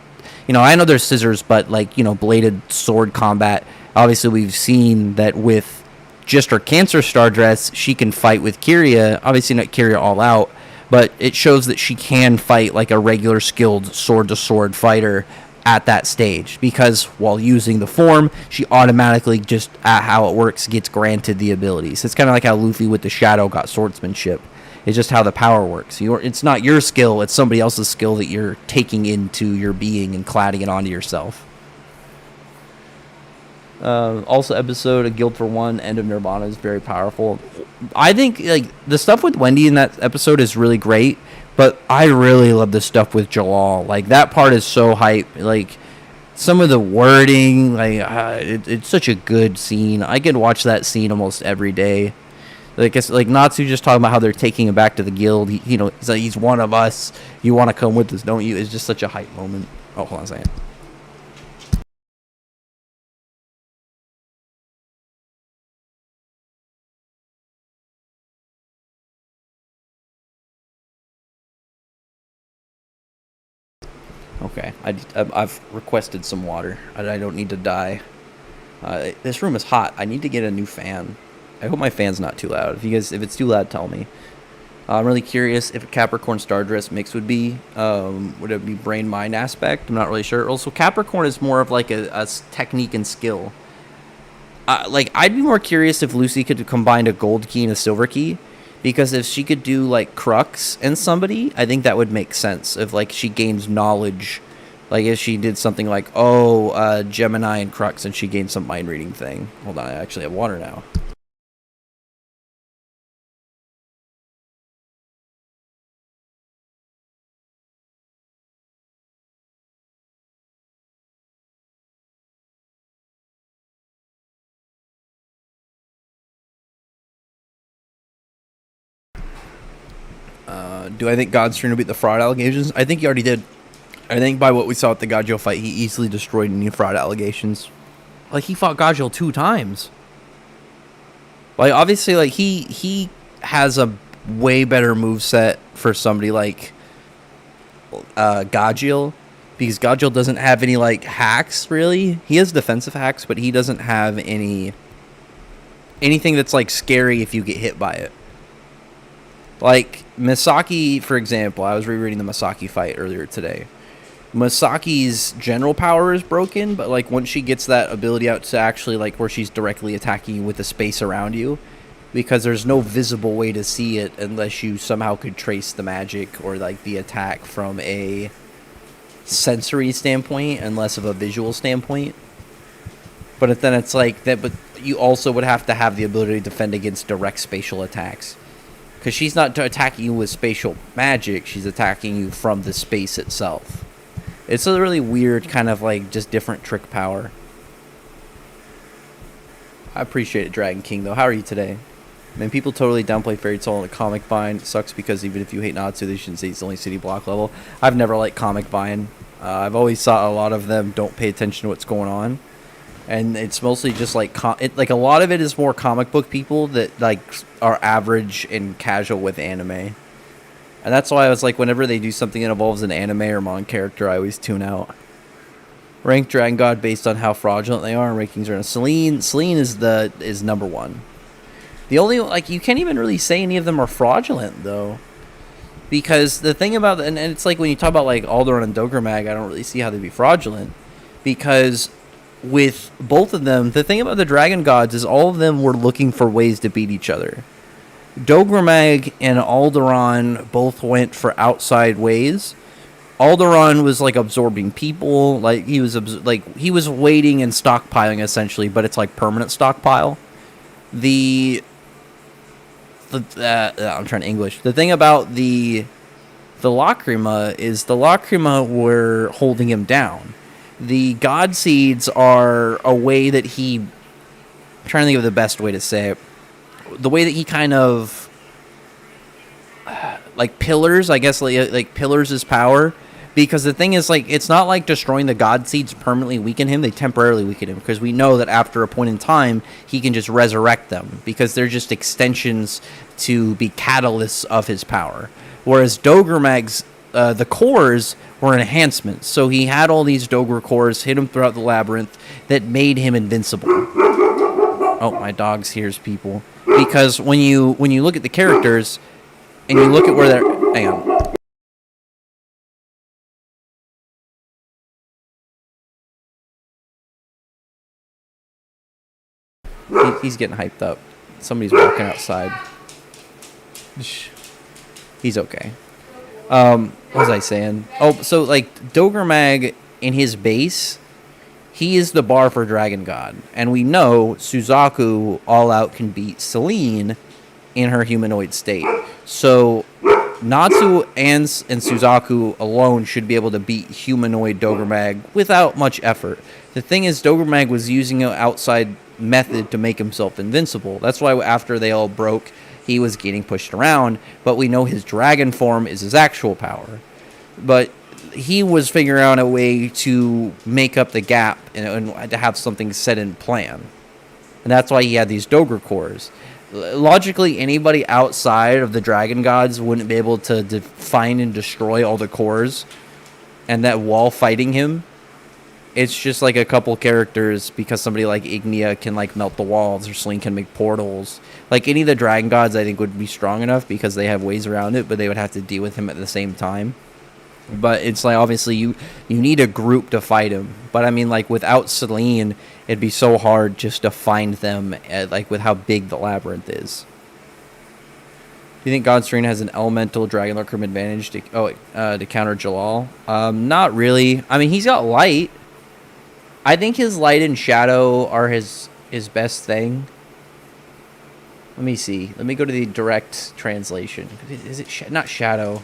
I know there's scissors, but bladed sword combat. Obviously, we've seen that with just her Cancer Star Dress, she can fight with Kyria. Obviously, not Kyria all out, but it shows that she can fight a regular skilled sword-to-sword fighter at that stage, because while using the form, she automatically just how it works gets granted the abilities. It's kind of like how Luffy with the Shadow got swordsmanship. It's just how the power works. It's not your skill, it's somebody else's skill that you're taking into your being and cladding it onto yourself. Also, episode of Guild for One, End of Nirvana is very powerful. I think the stuff with Wendy in that episode is really great. But I really love the stuff with Jellal. That part is so hype. Some of the wording, it's such a good scene. I could watch that scene almost every day. Like, it's like Natsu just talking about how they're taking him back to the guild. He's like, he's one of us. You want to come with us, don't you? It's just such a hype moment. Oh, hold on a second. Okay, I've requested some water. I don't need to die. This room is hot. I need to get a new fan. I hope my fan's not too loud. If it's too loud, tell me. I'm really curious if a Capricorn Stardress mix would it be brain mind aspect? I'm not really sure. Also, Capricorn is more of like a technique and skill. I'd be more curious if Lucy could combine a gold key and a silver key, because if she could do like Crux and somebody, I think that would make sense. If like she gains knowledge, like if she did something like Gemini and Crux, and she gained some mind reading thing. Hold on, I actually have water now. Do I think God's trying to beat the fraud allegations? I think he already did. I think by what we saw at the Gajil fight, he easily destroyed any fraud allegations. Like, he fought Gajil 2 times. Like, obviously, like, he has a way better moveset for somebody like Gajil, because Gajil doesn't have any, like, hacks, really. He has defensive hacks, but he doesn't have anything that's, like, scary if you get hit by it. Like, Misaki, for example, I was rereading the Misaki fight earlier today. Misaki's general power is broken, but, like, once she gets that ability out to actually, like, where she's directly attacking you with the space around you, because there's no visible way to see it unless you somehow could trace the magic or, like, the attack from a sensory standpoint and less of a visual standpoint. But then it's like that, but you also would have to have the ability to defend against direct spatial attacks. Because she's not attacking you with spatial magic, she's attacking you from the space itself. It's a really weird kind of like just different trick power. I appreciate it, Dragon King, though. How are you today? Man, people totally downplay Fairy Tail in the comic Vine. It sucks because even if you hate Natsu, they shouldn't say it's only city block level. I've never liked comic Vine. I've always thought a lot of them don't pay attention to what's going on. And it's mostly just like like a lot of it is more comic book people that like are average and casual with anime, and that's why I was like, whenever they do something that involves an anime or manga character, I always tune out. Rank Dragon God based on how fraudulent they are, and rankings are. Celine is number one. The only, like, you can't even really say any of them are fraudulent though, because the thing about and it's like when you talk about like Alderaan and Dogromag, I don't really see how they'd be fraudulent, because with both of them, the thing about the Dragon Gods is all of them were looking for ways to beat each other. Dogromag and Alderaan both went for outside ways. Alderaan was like absorbing people, like he was waiting and stockpiling essentially, but it's like permanent stockpile. I'm trying to English. The thing about the Lacrima is the Lacrima were holding him down. The God Seeds are a way that I'm trying to think of the best way to say it. The way that he kind of like pillars, I guess, like pillars his power. Because the thing is, like, it's not like destroying the God Seeds permanently weaken him. They temporarily weaken him, because we know that after a point in time, he can just resurrect them, because they're just extensions to be catalysts of his power. Whereas Dogromag's the cores were enhancements. So he had all these Dogra cores hit him throughout the labyrinth that made him invincible. Oh, my dog hears people. Because when you look at the characters and you look at where they're... Hang on. He's getting hyped up. Somebody's walking outside. He's okay. What was I saying? Oh, so, like, Dogromag in his base, he is the bar for Dragon God. And we know Suzaku all out can beat Celine in her humanoid state. So, Natsu and Suzaku alone should be able to beat humanoid Dogromag without much effort. The thing is, Dogromag was using an outside method to make himself invincible. That's why after they all broke, he was getting pushed around, but we know his dragon form is his actual power. But he was figuring out a way to make up the gap and to have something set in plan. And that's why he had these Dogra cores. Logically, anybody outside of the dragon gods wouldn't be able to find and destroy all the cores and that while fighting him. It's just like a couple characters, because somebody like Ignia can like melt the walls, or Sling can make portals. Like any of the dragon gods I think would be strong enough because they have ways around it, but they would have to deal with him at the same time. But it's like, obviously you need a group to fight him. But I mean, like without Selene, it'd be so hard just to find them, like with how big the labyrinth is. Do you think God Serena has an elemental dragon lord crew advantage to counter Jellal? Not really. I mean, he's got light. I think his light and shadow are his best thing. Let me see. Let me go to the direct translation. Is it not shadow?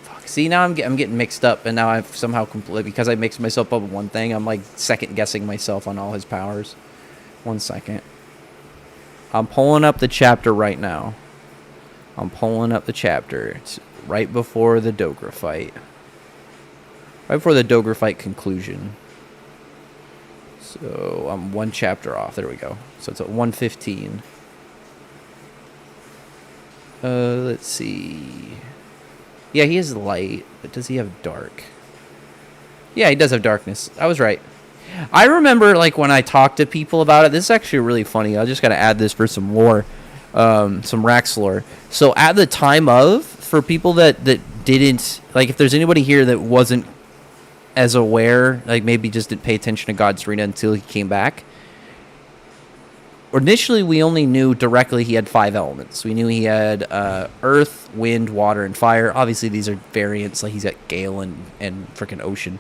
Fuck. See, now I'm getting mixed up, and now I've somehow completely, because I mixed myself up with one thing, I'm like second guessing myself on all his powers. 1 second. I'm pulling up the chapter right now. It's right before the Dogra fight. Right before the Dogra fight conclusion. So I'm one chapter off. There we go. So it's at 115. Let's see. Yeah, he has light, but does he have dark? Yeah, he does have darkness. I was right. I remember, like, when I talked to people about it, this is actually really funny. I just got to add this for some lore, some Rax lore. So at the time of, for people that didn't, like, if there's anybody here that wasn't as aware, like maybe just didn't pay attention to God Serena until he came back. Initially, we only knew directly he had 5 elements. We knew he had earth, wind, water, and fire. Obviously, these are variants, like he's got gale and freaking ocean.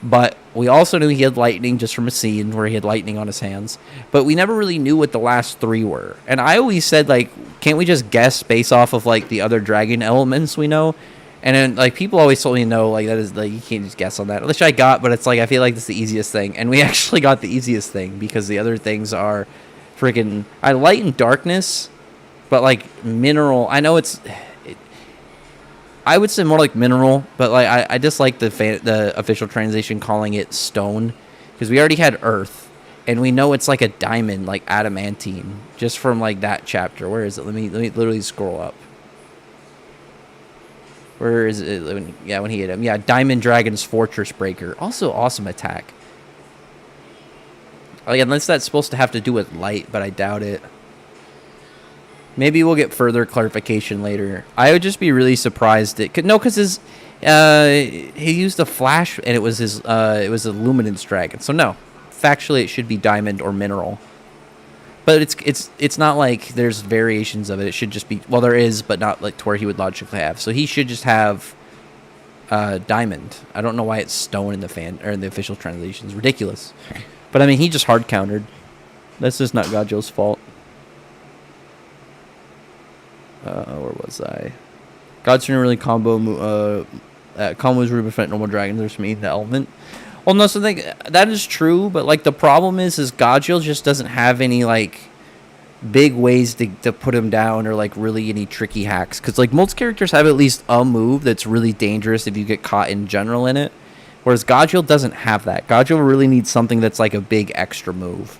But we also knew he had lightning just from a scene where he had lightning on his hands. But we never really knew what the last 3 were. And I always said, like, can't we just guess based off of, like, the other dragon elements we know? And then, like, people always told me, no, like, that is, like, you can't just guess on that. Which I got, but it's like, I feel like that's the easiest thing. And we actually got the easiest thing, because the other things are freaking, I light and darkness, but, like, mineral. I know I would say more like mineral, but, like, I just like the official translation calling it stone, because we already had earth, and we know it's like a diamond, like adamantine, just from, like, that chapter. Where is it? Let me literally scroll up. Where is it? When he hit him. Yeah, Diamond Dragon's Fortress Breaker. Also awesome attack. Like, unless that's supposed to have to do with light, but I doubt it. Maybe we'll get further clarification later. I would just be really surprised. Because he used a flash, and it was a luminance dragon. So no, factually it should be diamond or mineral. But it's not like there's variations of it. It should just be, well, there is, but not like to where he would logically have. So he should just have diamond. I don't know why it's stone in the official translation. It's ridiculous. But I mean, he just hard countered. That's just not Gajo's fault. Where was I? God Serena really combos Ruben Fent normal dragons. There's me, the element. Well, no, so that is true, but, like, the problem is Gajil just doesn't have any, like, big ways to put him down, or, like, really any tricky hacks. Because, like, most characters have at least a move that's really dangerous if you get caught in general in it. Whereas Gajil doesn't have that. Gajil really needs something that's, like, a big extra move.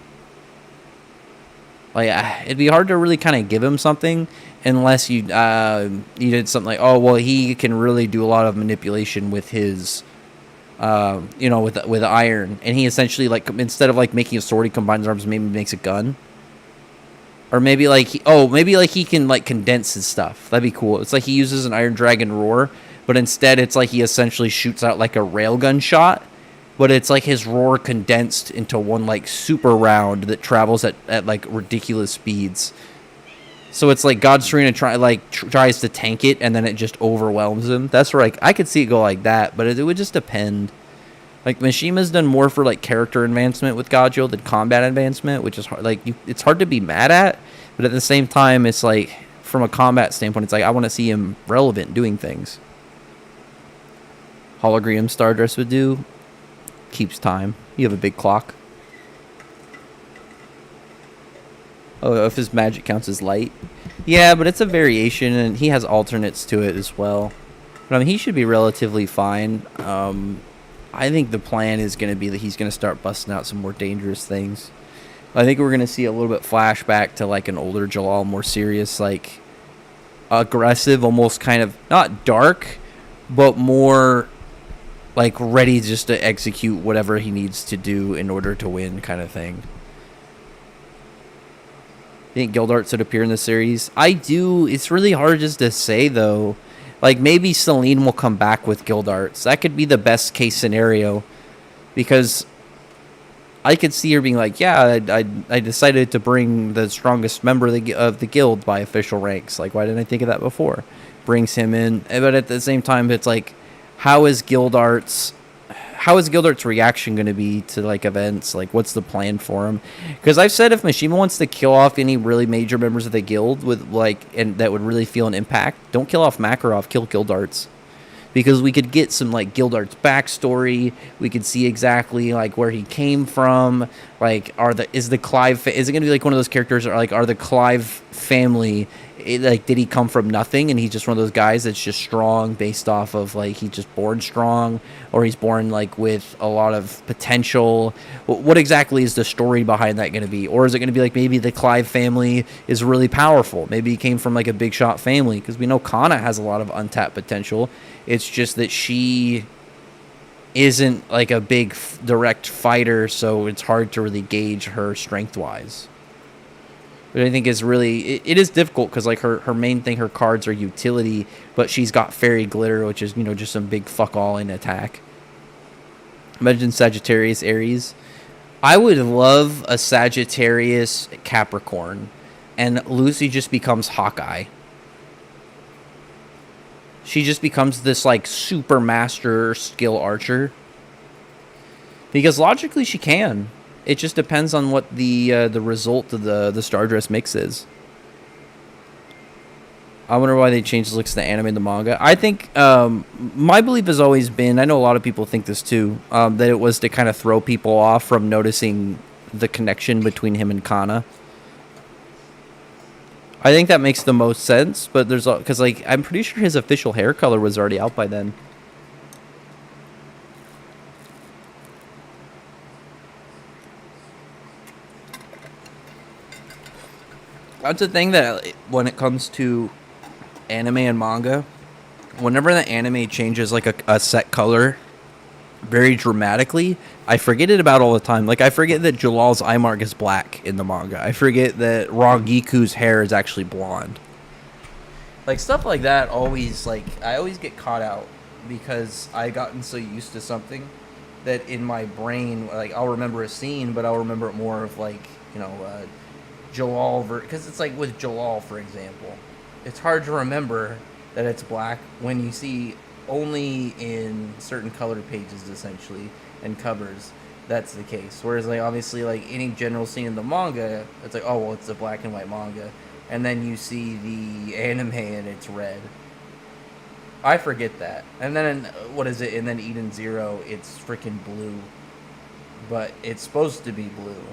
Like, it'd be hard to really kind of give him something unless you did something like, oh, well, he can really do a lot of manipulation with his... with iron, and he essentially, like, instead of, like, making a sword, he combines arms, maybe makes a gun, or maybe like he can, like, condense his stuff. That'd be cool. It's like he uses an Iron Dragon roar, but instead it's like he essentially shoots out like a railgun shot, but it's like his roar condensed into one, like, super round that travels at like ridiculous speeds. So it's like God Serena tries to tank it, and then it just overwhelms him. That's where, like, I could see it go like that, but it would just depend. Like, Mishima's done more for, like, character advancement with Gajil than combat advancement, which is hard. Like, it's hard to be mad at, but at the same time, it's like, from a combat standpoint, it's like, I want to see him relevant doing things. Hologram Stardress would do. Keeps time. You have a big clock. Oh, if his magic counts as light. Yeah, but it's a variation, and he has alternates to it as well. But I mean, he should be relatively fine. I think the plan is going to be that he's going to start busting out some more dangerous things. I think we're going to see a little bit flashback to like an older Jellal, more serious, like aggressive, almost kind of not dark, but more like ready just to execute whatever he needs to do in order to win, kind of thing. I think Gildarts would appear in the series. I do. It's really hard just to say, though. Like, maybe Celine will come back with Gildarts. That could be the best case scenario. Because I could see her being like, yeah, I decided to bring the strongest member of the guild by official ranks. Like, why didn't I think of that before? Brings him in. But at the same time, it's like, how is Gildarts reaction going to be to like events? Like, what's the plan for him? Because I've said if Mishima wants to kill off any really major members of the guild with like, and that would really feel an impact, don't kill off Makarov, kill Gildarts. Because we could get some like Gildarts backstory. We could see exactly like where he came from. Like, is it going to be like one of those characters, or like, are the Clive family, did he come from nothing and he's just one of those guys that's just strong based off of like he's just born strong, or he's born like with a lot of potential? What exactly is the story behind that going to be? Or is it going to be like maybe the Clive family is really powerful? Maybe he came from like a big shot family, because we know Kana has a lot of untapped potential. It's just that she isn't like a big direct fighter, so it's hard to really gauge her strength-wise. But I think it is difficult, because like her main thing, her cards are utility, but she's got Fairy Glitter, which is, just some big fuck-all in attack. Imagine Sagittarius Aries. I would love a Sagittarius Capricorn, and Lucy just becomes Hawkeye. She just becomes this like super master skill archer. Because logically she can. It just depends on what the result of the Stardress mix is. I wonder why they changed the looks of the anime and the manga. I think my belief has always been, I know a lot of people think this too, that it was to kind of throw people off from noticing the connection between him and Kana. I think that makes the most sense, but because like I'm pretty sure his official hair color was already out by then. That's the thing, that when it comes to anime and manga, whenever the anime changes like a set color very dramatically, I forget it about all the time. Like, I forget that Jallal's eye mark is black in the manga. I forget that Rangiku's hair is actually blonde. Like, stuff like that always, like, I always get caught out, because I've gotten so used to something that in my brain, like, I'll remember a scene, but I'll remember it more of, like, Jellal, because it's like with Jellal, for example, it's hard to remember that it's black when you see only in certain colored pages, essentially, and covers, that's the case. Whereas, like, obviously, like, any general scene in the manga, it's like, oh, well, it's a black and white manga. And then you see the anime and it's red. I forget that. And then, what is it? And then Eden Zero, it's freaking blue. But it's supposed to be blue.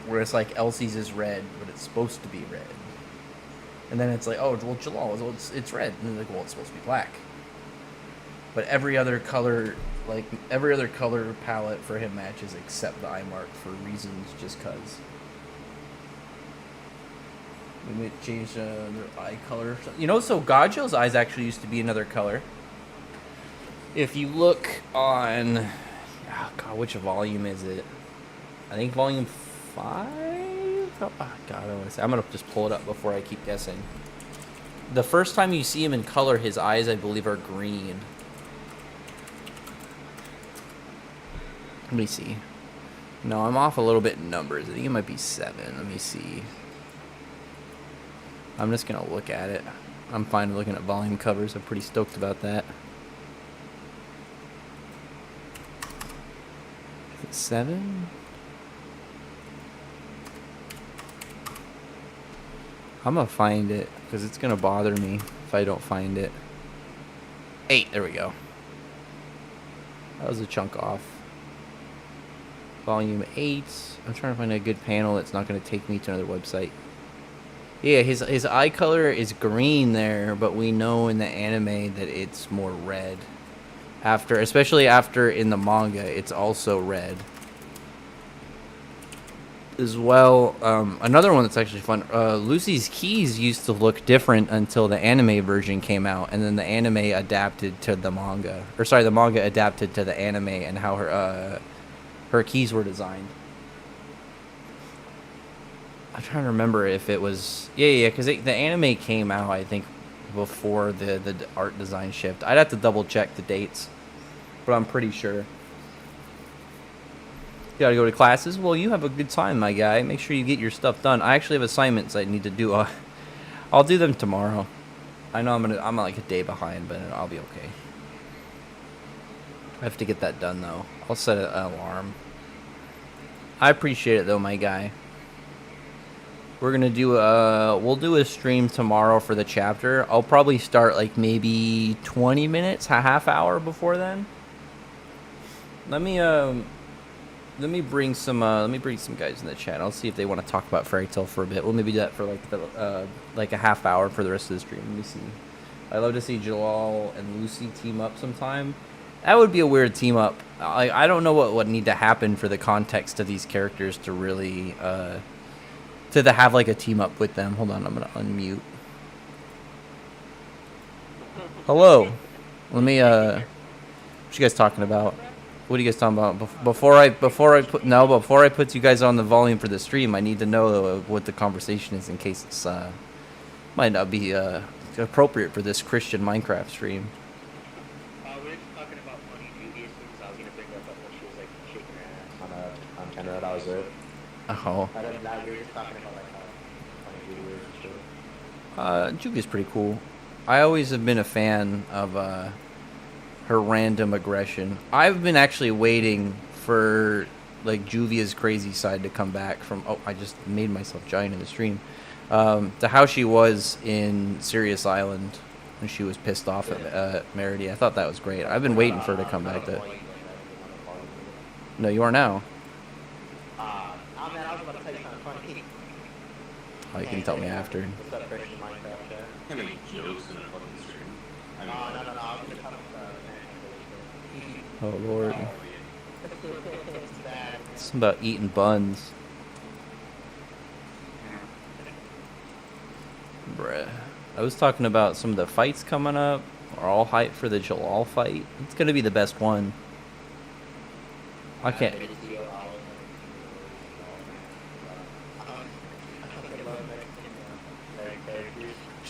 Whereas, like, Elsie's is red, but it's supposed to be red. And then it's like, oh, well, Jellal, it's red. And then like, well, it's supposed to be black. But every other color palette for him matches except the eye mark, for reasons just cause. We might change their eye color. So Gajo's eyes actually used to be another color. If you look on, which volume is it? I think volume 5? Oh, God, I'm going to just pull it up before I keep guessing. The first time you see him in color, his eyes, I believe, are green. Let me see. No, I'm off a little bit in numbers. I think it might be 7. Let me see. I'm just going to look at it. I'm fine looking at volume covers. I'm pretty stoked about that. Is it 7? I'm going to find it, because it's going to bother me if I don't find it. 8, there we go. That was a chunk off. Volume 8. I'm trying to find a good panel that's not going to take me to another website. Yeah, his eye color is green there, but we know in the anime that it's more red. Especially after in the manga, it's also red. As well, another one that's actually fun. Lucy's keys used to look different until the anime version came out, and then the anime adapted to the manga. Or sorry, the manga adapted to the anime and how her keys were designed. I'm trying to remember if it was because the anime came out, I think, before the art design shift. I'd have to double check the dates, but I'm pretty sure. You gotta go to classes. Well, you have a good time, my guy. Make sure you get your stuff done. I actually have assignments I need to do. I'll do them tomorrow. I know I'm like a day behind, but I'll be okay. I have to get that done though. I'll set an alarm. I appreciate it though, my guy. We're gonna do we'll do a stream tomorrow for the chapter. I'll probably start like maybe 20 minutes, a half hour before then. Let me bring some guys in the chat. I'll see if they want to talk about Fairy Tail for a bit. We'll maybe do that for like a half hour for the rest of the stream. Let me see. I'd love to see Jellal and Lucy team up sometime. That would be a weird team up. I don't know what would need to happen for the context of these characters to really to have like a team up with them. Hold on, I'm gonna unmute. Hello. Let me what you guys talking about? What are you guys talking about? Before I put you guys on the volume for the stream, I need to know what the conversation is in case it's might not be appropriate for this Christian Minecraft stream. We're just talking about funny dubious things. I was gonna bring up when she was like shaking her ass on camera. That was it. Oh. I don't know. We were just talking about like funny dubious and shit. Juvia's pretty cool. I always have been a fan of her random aggression. I've been actually waiting for like Juvia's crazy side to come back from. Oh, I just made myself giant in the stream. To how she was in Sirius Island when she was pissed off at Merity. I thought that was great. I've been waiting for her to come back. No, you are now. Man, I was about to tell you something funny. Oh, you can tell me after. What's up, Christian Minecraft? How many jokes in a fucking stream? I mean, No. I was gonna come Oh Lord. It's bad. It's about eating buns. Bruh. I was talking about some of the fights coming up. Are all hyped for the Jellal fight. It's gonna be the best one. I can't.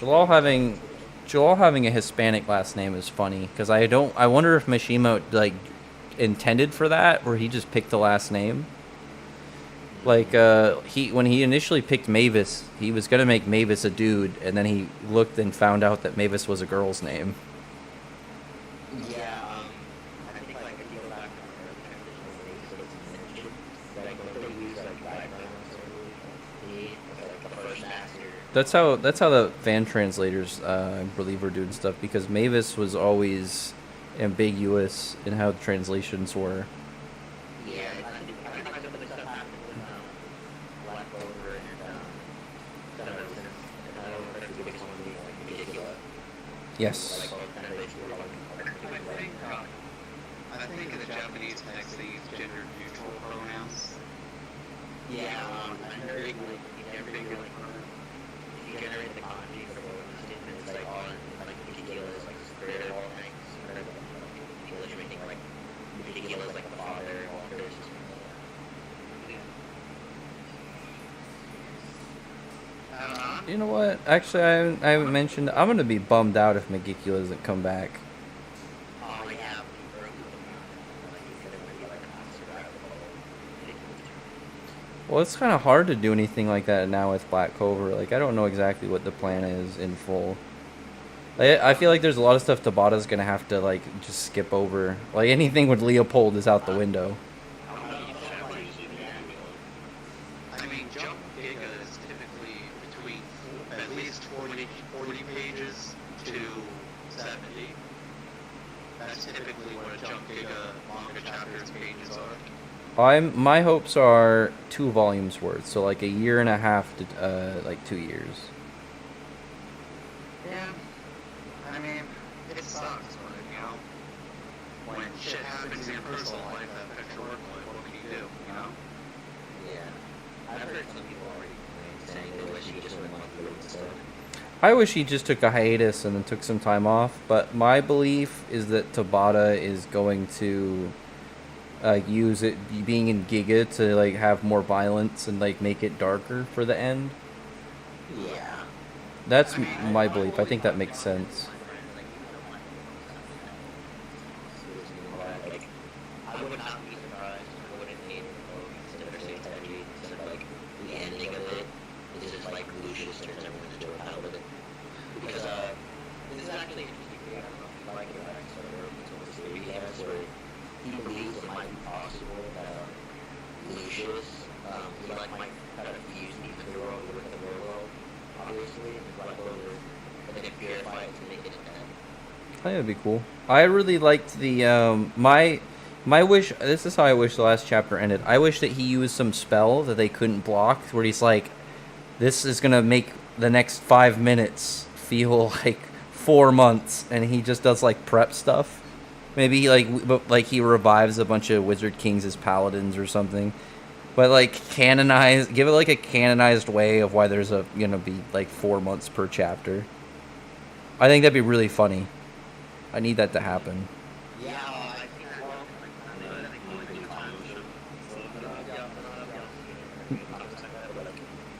Jellal having a Hispanic last name is funny because I wonder if Mishima like intended for that or he just picked the last name. Like when he initially picked Mavis, he was gonna make Mavis a dude, and then he looked and found out that Mavis was a girl's name. Yeah, I think like if you go back That's how the fan translators, I believe, were doing stuff because Mavis was always ambiguous in how the translations were. Yeah, I think like some of the stuff happened with Black Clover and I don't know if the biggest one being like ridiculous. Yes. I think in the Japanese text they use gender neutral pronouns. Yeah, I heard like if you generate the kanji for the statements like on like Ezekiel is like spirit of all things, or English making like Ezekiel is like the father of all creation. You know what? Actually, I haven't mentioned. I'm gonna be bummed out if Megicula doesn't come back. Oh yeah. Well, it's kind of hard to do anything like that now with Black Clover. Like, I don't know exactly what the plan is in full. Like, I feel like there's a lot of stuff Tabata's gonna have to like just skip over. Like anything with Leopold is out the window. I mean, Jump Giga is typically between at least 40 pages to 70. That's typically what a Jump Giga manga chapter's pages are. My hopes are 2 volumes worth, so like a year and a half to like 2 years. Yeah. I mean, it sucks, but when shit happens in your personal life that affects your work life, what can you do? Yeah. I've heard some people already saying they wish he just went like through and stuff. I wish he just took a hiatus and then took some time off, but my belief is that Tabata is going to use it being in Giga to like have more violence and like make it darker for the end. Yeah. That's my belief. I think that makes sense. Like, I would not be surprised if I wouldn't hate it instead of saying Tenji, instead of like the ending of it is just like Lucius turns everyone into a paladin. Because this is actually interesting. I don't know if you like it or not, or it's a theory he has where he believes it might be possible that Lucius, he like might kind of fuse the Ether world with the real world, obviously, and Black Clover, and then purify it to make it a dead. I think that'd be cool. I really liked the my wish. This is how I wish the last chapter ended. I wish that he used some spell that they couldn't block, where he's like, "This is gonna make the next 5 minutes feel like 4 months," and he just does like prep stuff. Maybe like he revives a bunch of Wizard Kings as paladins or something. But like give it like a canonized way of why there's gonna be like 4 months per chapter. I think that'd be really funny. I need that to happen. Yeah, I think that will.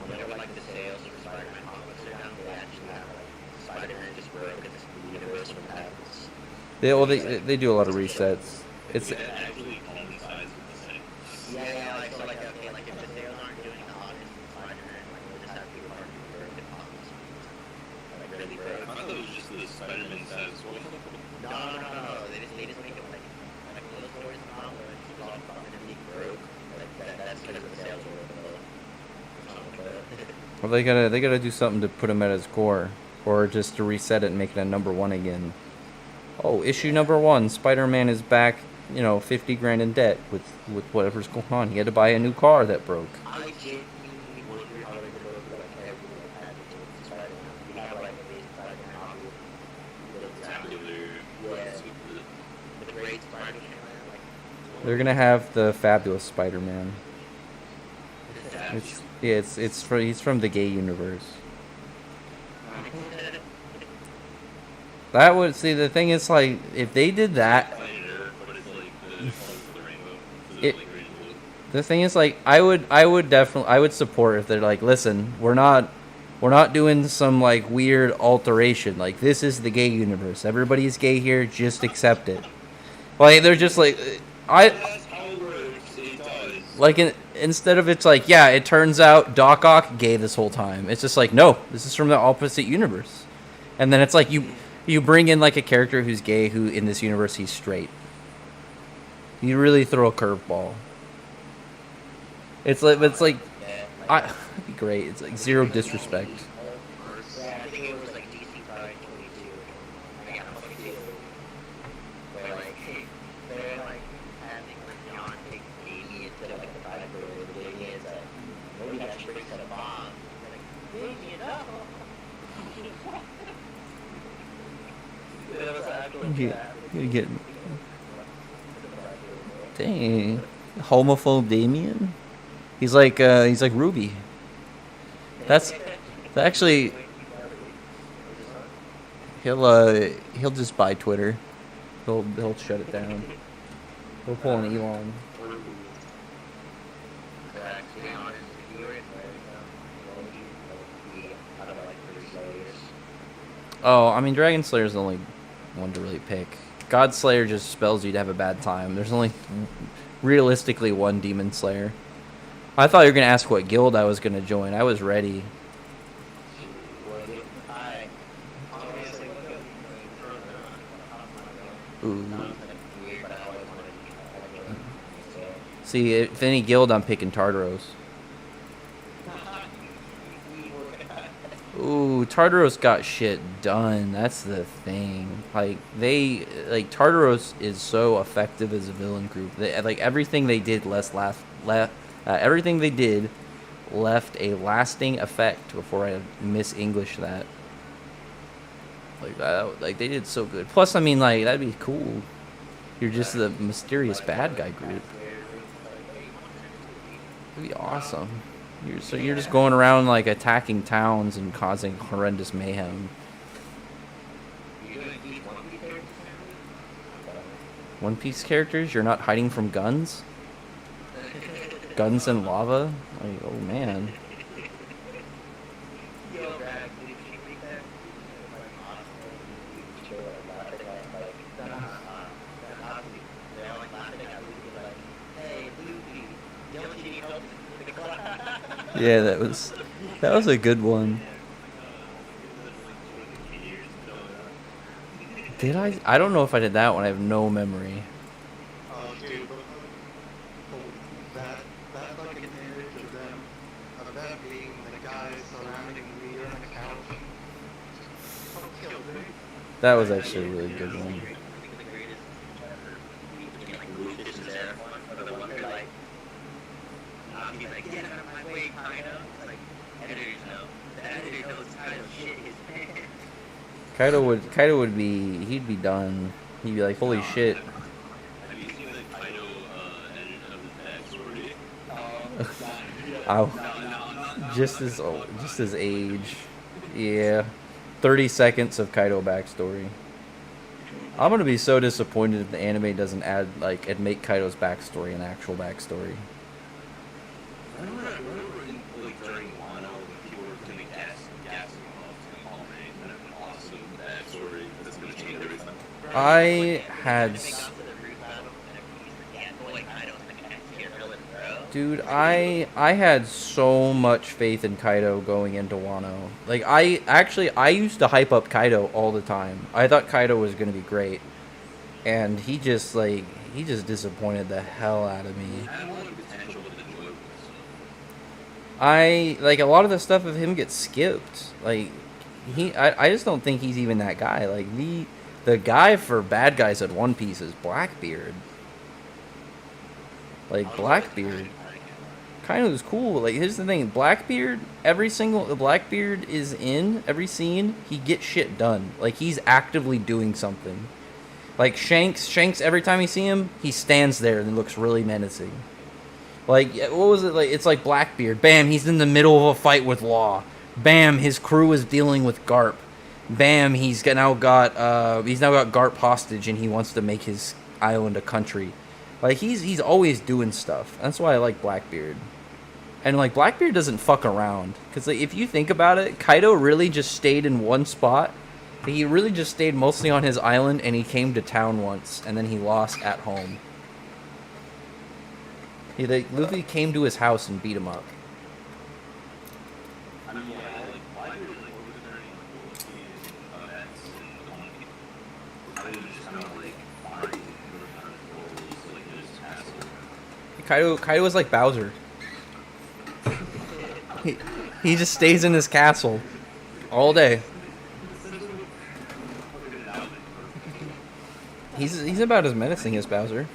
Whenever like the sales for Spider-Man comics are down, they actually have like Spider-Man just broke in this universe from patents. They do a lot of resets. It's actually coincides with the same. Yeah, like so like okay, like if the sales aren't doing the hottest Spider-Man, like we'll just have to be hard to broke in comics. Like really broke. I thought it was just the Spider-Man status quo. No. They just make it like little stories in comics where it's all fucking and being broke. Like that's because the sales were low. well, they gotta do something to put him at his core, or just to reset it and make it a #1 again. Oh, issue #1, Spider-Man is back. 50 grand in debt with whatever's going on. He had to buy a new car that broke. I genuinely wonder how they're gonna look like everyone had to Spider-Man. You have like a base Spider-Man obviously. Yeah. The great Spider-Man, like They're gonna have the fabulous Spider-Man. He's from the gay universe. That would see the thing is like if they did that. The thing is like I would support if they're like, listen, we're not doing some like weird alteration. Like this is the gay universe. Everybody's gay here. Just accept it. Like they're just like instead of it's like, yeah, it turns out Doc Ock gay this whole time. It's just like, no, this is from the opposite universe. And then it's like you bring in like a character who's gay who in this universe he's straight. You really throw a curveball. It'd be great. It's like zero disrespect. yeah, I think it was like DC Pride 22. I got a fucking deal. Where like they're like having like John take Damien to like the private room of Damien is like maybe that tricks at a bomb. Like Damien, no. It was actually You get dang homophobe Damien. He's like Ruby. That's actually he'll just buy Twitter. He'll shut it down. He'll pull an Elon. Oh, I mean Dragon Slayer's the only one to really pick. God Slayer just spells you to have a bad time. There's only realistically one Demon Slayer. I thought you were gonna ask what guild I was gonna join. I was ready. Ooh. See, if any guild, I'm picking Tartaros. Ooh, Tartaros got shit done. That's the thing. Like Tartaros is so effective as a villain group. Like everything they did everything they did left a lasting effect. Before I mis-English that. Like they did so good. Plus, I mean, like that'd be cool. You're just the mysterious bad guy group. It'd be awesome. You're just going around like attacking towns and causing horrendous mayhem. One Piece characters, you're not hiding from guns? Guns and lava? Like, oh man. Yeah, that was a good one. Did I? I don't know if I did that one. I have no memory. Oh, dude, that fucking image of them being the guys surrounding me on the couch. Killed me. That was actually a really good one. Kaido would be, he'd be done. He'd be like, holy shit. Have you seen the Kaido edit of the backstory? Ow. Just his age. Yeah. 30 seconds of Kaido backstory. I'm gonna be so disappointed if the anime doesn't add, like, and make Kaido's backstory an actual backstory. Remember during Wano when people were doing gassing off and all that, and an awesome backstory that's gonna change everything. I had... Dude, I had so much faith in Kaido going into Wano. Like, I used to hype up Kaido all the time. I thought Kaido was going to be great. And he just disappointed the hell out of me. Like, a lot of the stuff of him gets skipped. Like, I just don't think he's even that guy. Like, the guy for bad guys at One Piece is Blackbeard. Like, Blackbeard. Kind of was cool. Like, here's the thing. Blackbeard, the Blackbeard is in every scene, he gets shit done. Like, he's actively doing something. Like, Shanks, every time you see him, he stands there and looks really menacing. Like, what was it? Like, it's like Blackbeard. Bam, he's in the middle of a fight with Law. Bam, his crew is dealing with Garp. Bam, he's now got Garp hostage and he wants to make his island a country. Like, he's always doing stuff. That's why I like Blackbeard. And, like, Blackbeard doesn't fuck around. Because, like, if you think about it, Kaido really just stayed in one spot. He really just stayed mostly on his island, and he came to town once, and then he lost at home. Luffy came to his house and beat him up. I mean, yeah, like, why do you like overturning I was just kind of like fine Kaido was like Bowser. He just stays in his castle all day. He's about as menacing as Bowser.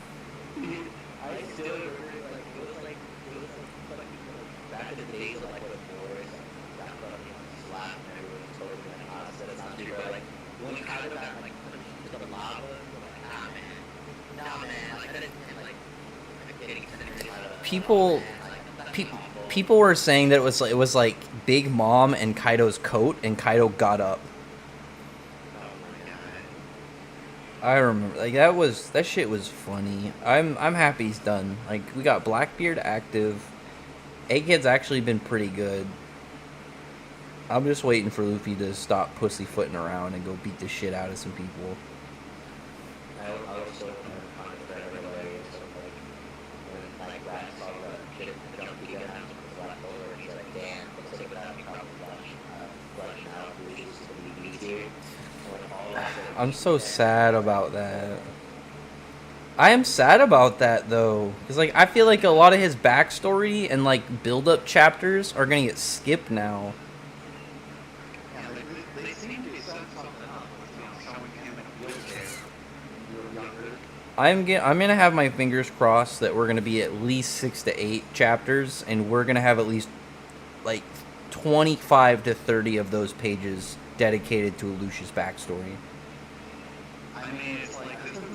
People were saying that it was like Big Mom and Kaido's coat, and Kaido got up. I remember, like, that shit was funny. I'm happy he's done. Like, we got Blackbeard active. Egghead's actually been pretty good. I'm just waiting for Luffy to stop pussyfooting around and go beat the shit out of some people. I was so kind of everybody, so when Rat saw that shit jumpy gun was left over, and he's like, damn, looks like without me probably fleshing out Lucy's to be easier. I'm so sad about that. I am sad about that, though. Because, like, I feel like a lot of his backstory and, like, build-up chapters are going to get skipped now. Yeah, they seem to be setting something up with, showing him in a wheelchair when you were younger. I'm gonna have my fingers crossed that we're gonna be at least 6 to 8 chapters, and we're gonna have at least like 25 to 30 of those pages dedicated to Lucius' backstory. I mean, it's like, this isn't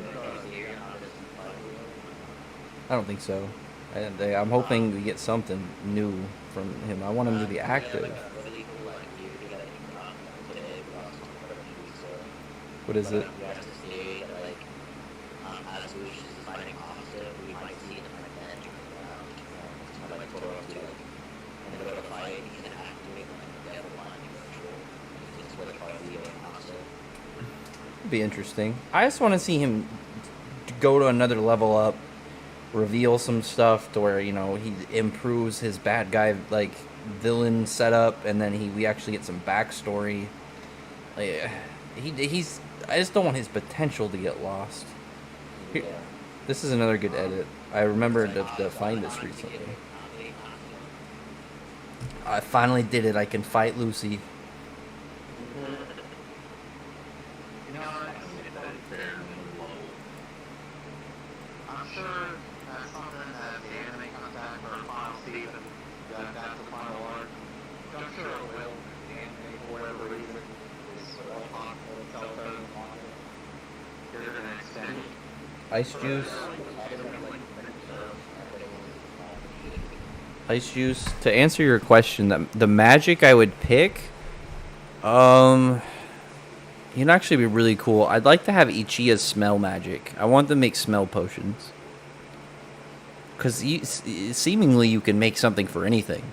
I don't think so. I'm hoping we get something new from him. I want him to be active. Really cool, like, you got today, we lost a few weeks ago. What is it? We have to say that, like, as Lucius is fighting opposite, we might see him like that like Toro do, like, and then go to fight, he's gonna activate like the devil line control. It's what part of the opposite. It'd be interesting. I just want to see him go to another level up, reveal some stuff to where he improves his bad guy like villain setup, and then we actually get some backstory. Like, he's I just don't want his potential to get lost. Here, this is another good edit. I remembered to find this recently. I finally did it. I can fight Lucy. I'm sure that's something that the anime comes back for a final season, that's the final arc. I'm sure it will. The anime, for whatever reason, is so popular itself better than manga. They're gonna extend it. Ice juice. Ice juice. To answer your question, the magic I would pick, it'd actually be really cool. I'd like to have Ichiya's smell magic. I want them to make smell potions. Because seemingly you can make something for anything.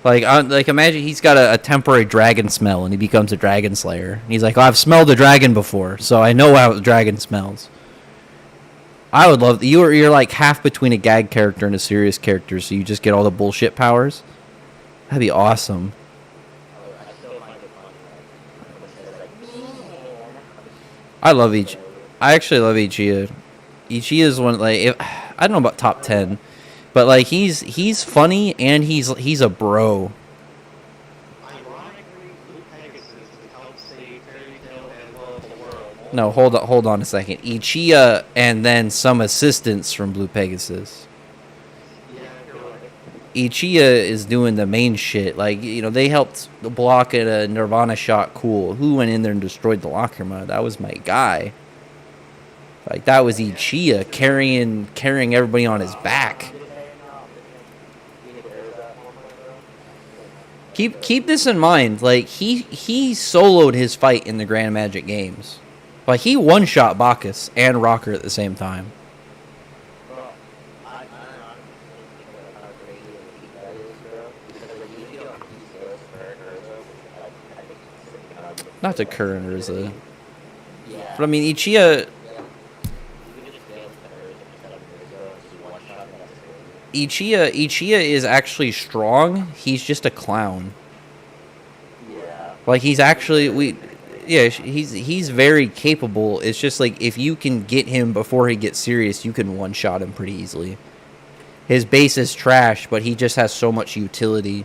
Like imagine he's got a temporary dragon smell and he becomes a dragon slayer. And he's like, I've smelled a dragon before, so I know how the dragon smells. I would love... You're like half between a gag character and a serious character, so you just get all the bullshit powers. That'd be awesome. I actually love Ichiya. Ichiya's one, like, I don't know about top 10, but like he's funny and he's a bro. Ironically, Blue Pegasus helped save Fairy Tail and Love the World. No, hold on a second. Ichiya and then some assistants from Blue Pegasus. Yeah, you're right. Ichiya is doing the main shit. Like, they helped block at a Nirvana shot. Cool. Who went in there and destroyed the Lacrima? That was my guy. Like, that was Ichiya carrying everybody on his back. Keep this in mind. Like, he soloed his fight in the Grand Magic Games. Like, he one-shot Bacchus and Rocker at the same time. Not to Kurt and Urza. But I mean, Ichiya is actually strong. He's just a clown. Like, he's actually he's very capable. It's just like if you can get him before he gets serious, you can one-shot him pretty easily. His base is trash, but he just has so much utility.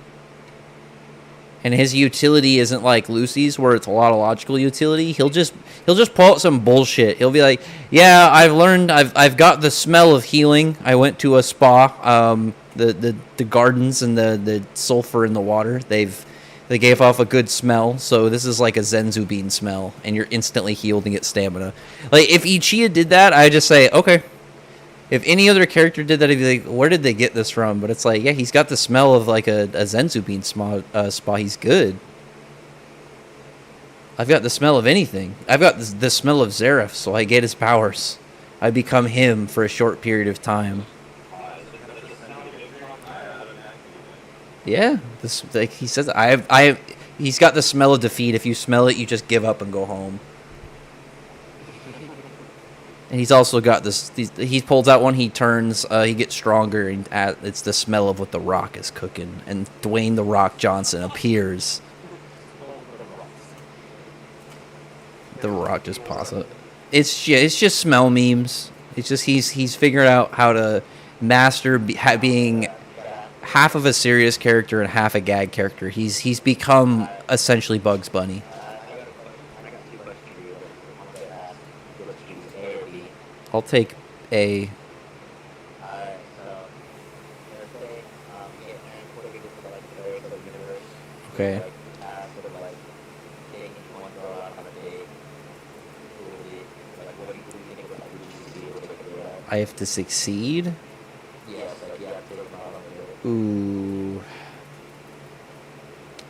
And his utility isn't like Lucy's, where it's a lot of logical utility. He'll just pull out some bullshit. He'll be like, "Yeah, I've got the smell of healing. I went to a spa. The gardens and the sulfur in the water. They gave off a good smell. So this is like a Zenzu bean smell, and you're instantly healed and get stamina." Like, if Ichiya did that, I just say, okay. If any other character did that, I'd be like, where did they get this from? But it's like, yeah, he's got the smell of like a Zenzu bean spa. He's good. I've got the smell of anything. I've got the smell of Zeref, so I get his powers. I become him for a short period of time. Yeah, like he says, he's got the smell of defeat. If you smell it, you just give up and go home. And he's also got this. He pulls out one. He turns. He gets stronger, and it's the smell of what the Rock is cooking. And Dwayne the Rock Johnson appears. The Rock just pops up. It's just smell memes. It's just he's figured out how to master being half of a serious character and half a gag character. He's become essentially Bugs Bunny. I got two questions for you. I'm gonna ask you let's choose A or B. I'll take A. Alright, so let's say you get transported to like the various other universe. Okay. Like sort of like taking one girl out on a date. Who will be like what do you think about who you see or take a date I have to succeed. Yes, like you have to take them out on a date. Ooh.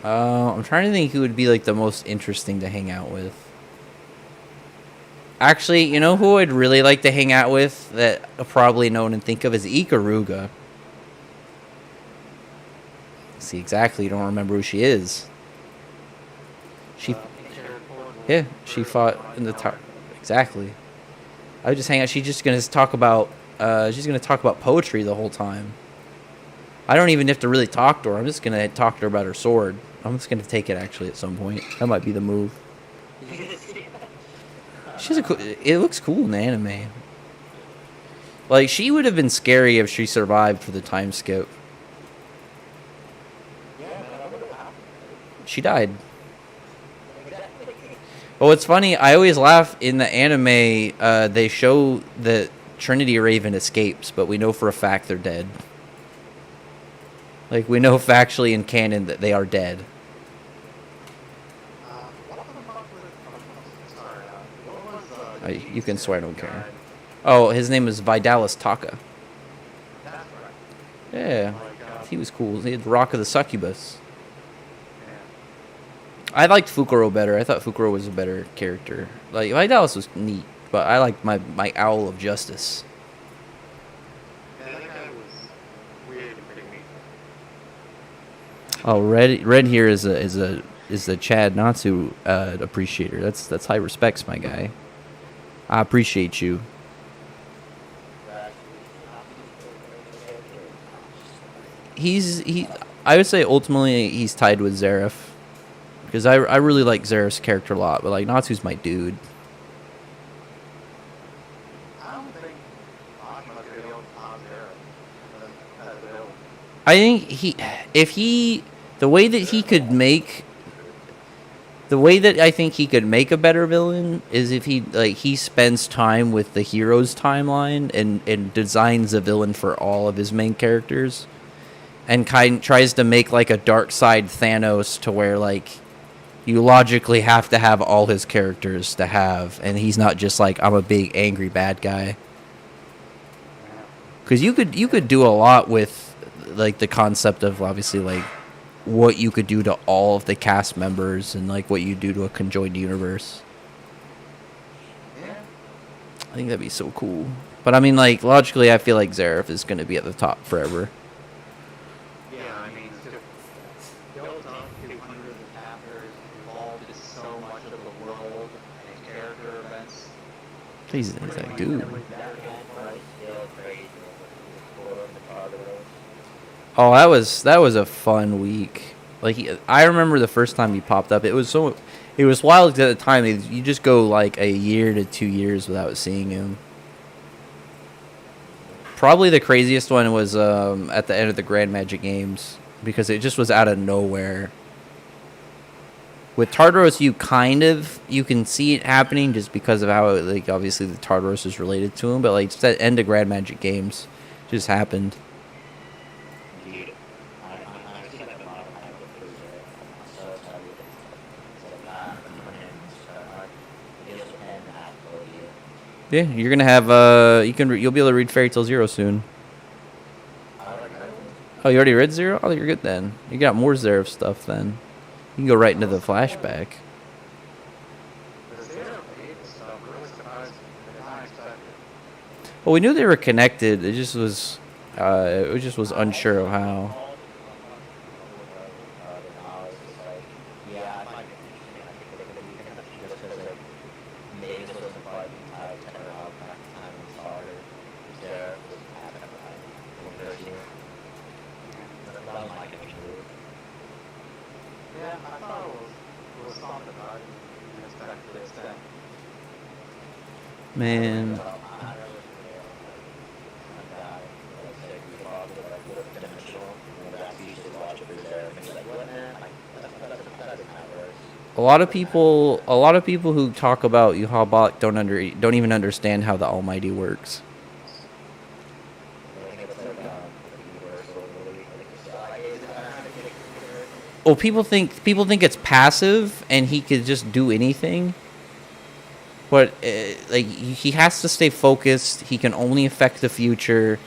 I'm trying to think who would be like the most interesting to hang out with. Actually, you know who I'd really like to hang out with that probably no one would think of is Ikaruga. See, exactly. You don't remember who she is. She, yeah, she fought in the top. Exactly. I would just hang out. She's just gonna talk about. She's gonna talk about poetry the whole time. I don't even have to really talk to her. I'm just gonna talk to her about her sword. I'm just gonna take it actually at some point. That might be the move. She's a cool. It looks cool in the anime. Like she would have been scary if she survived for the time skip. She died. But what's funny, I always laugh in the anime. They show that Trinity Raven escapes, but we know for a fact they're dead. Like we know factually in canon that they are dead. You can swear, I don't care. Oh, his name is Vidalis Taka. Yeah, he was cool. He had the Rock of the Succubus. I liked Fukuro better. I thought Fukuro was a better character. Like Vidalis was neat, but I liked my Owl of Justice. Yeah, that guy was weird and pretty mean. Oh, Red here is a Chad Natsu appreciator. That's high respects, my guy. I appreciate you. I would say ultimately he's tied with Zeref. Because I really like Zeref's character a lot, but like Natsu's my dude. I don't think Ashima could be able to top Zero as a villain. I think the way that I think he could make a better villain is if he spends time with the hero's timeline and designs a villain for all of his main characters, and tries to make like a dark side Thanos to where like you logically have to have all his characters to have, and he's not just like I'm a big angry bad guy. Because you could do a lot with like the concept of obviously like what you could do to all of the cast members and like what you do to a conjoined universe. Yeah. I think that'd be so cool. But I mean, like logically, I feel like Zeref is going to be at the top forever. Yeah, I mean, it's just built up to hundreds of chapters, involved in so much of the world and character events. He's like, dude. Oh, that was a fun week. Like I remember the first time he popped up. It was wild at the time. You just go like a year to 2 years without seeing him. Probably the craziest one was at the end of the Grand Magic Games because it just was out of nowhere. With Tartaros, you can see it happening just because of how like obviously the Tartaros is related to him, but like just that end of Grand Magic Games just happened. Yeah, you're gonna have you'll be able to read Fairy Tail Zero soon. Oh, you already read Zero? Oh, you're good then. You got more Zero stuff then. You can go right into the flashback. Well, we knew they were connected. It just was unsure of how. Yeah, I thought it was something, but I didn't expect to this extent. Man. a lot of people who talk about Yuhabak don't even understand how the Almighty works. I think it's like universal, really. Well, people think it's passive and he could just do anything. But like he has to stay focused. He can only affect the future.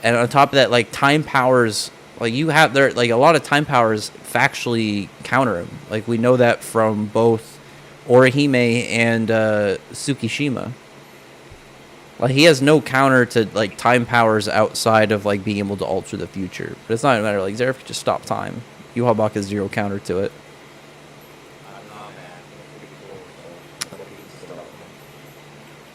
And on top of that, like time powers, like you have there, like a lot of time powers factually counter him. Like we know that from both Orihime and Tsukishima. Like he has no counter to like time powers outside of like being able to alter the future. But it's not a matter like Zeref could just stop time. Yuhabak has zero counter to it.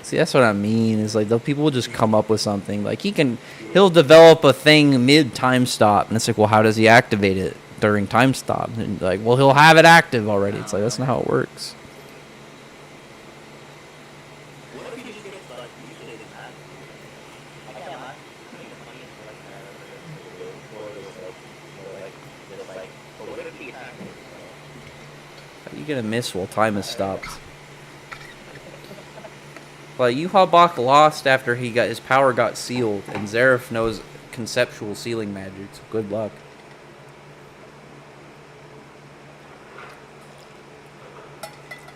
See, that's what I mean. Is like the people will just come up with something. Like he'll develop a thing mid time stop, and it's like, well, how does he activate it during time stop? And like, well, he'll have it active already. It's like that's not how it works. How are you gonna miss while time is stopped? Like Yuhabak lost after his power got sealed, and Zeref knows conceptual sealing magic, so good luck.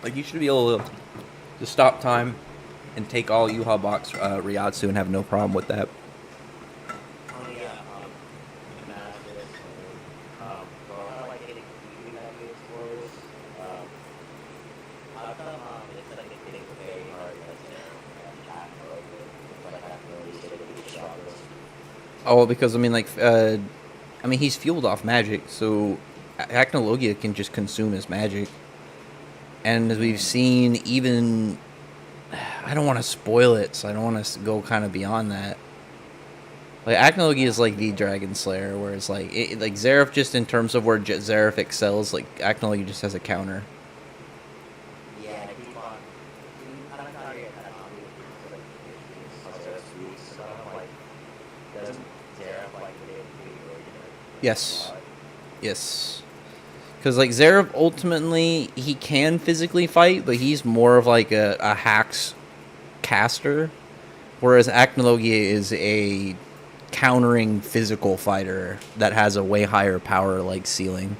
Like you should be able to stop time and take all Yuhabak's Ryatsu and have no problem with that. Oh, because I mean, like, he's fueled off magic, so Acnologia can just consume his magic. And as we've seen, even I don't want to spoil it, so I don't want to go kind of beyond that. Like Acnologia is like the Dragon Slayer, whereas like like Zeref, just in terms of where Zeref excels, like Acnologia just has a counter. Yes. Yes. Because, like, Zeref, ultimately, he can physically fight, but he's more of, like, a hacks caster. Whereas Acnologia is a countering physical fighter that has a way higher power, like, ceiling.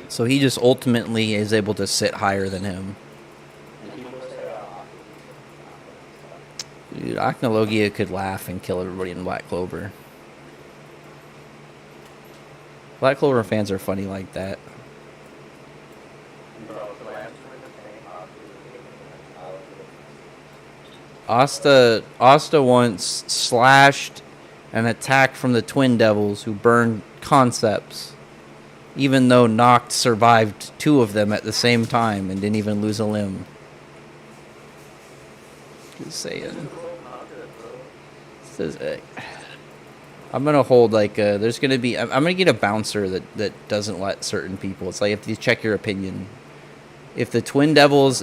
So he just ultimately is able to sit higher than him. Dude, Acnologia could laugh and kill everybody in Black Clover. Black Clover fans are funny like that. Asta once slashed an attack from the Twin Devils who burned concepts, even though Noct survived 2 of them at the same time and didn't even lose a limb. Just saying. I'm gonna hold like there's gonna be I'm gonna get a bouncer that doesn't let certain people. It's like if you check your opinion. If the Twin Devils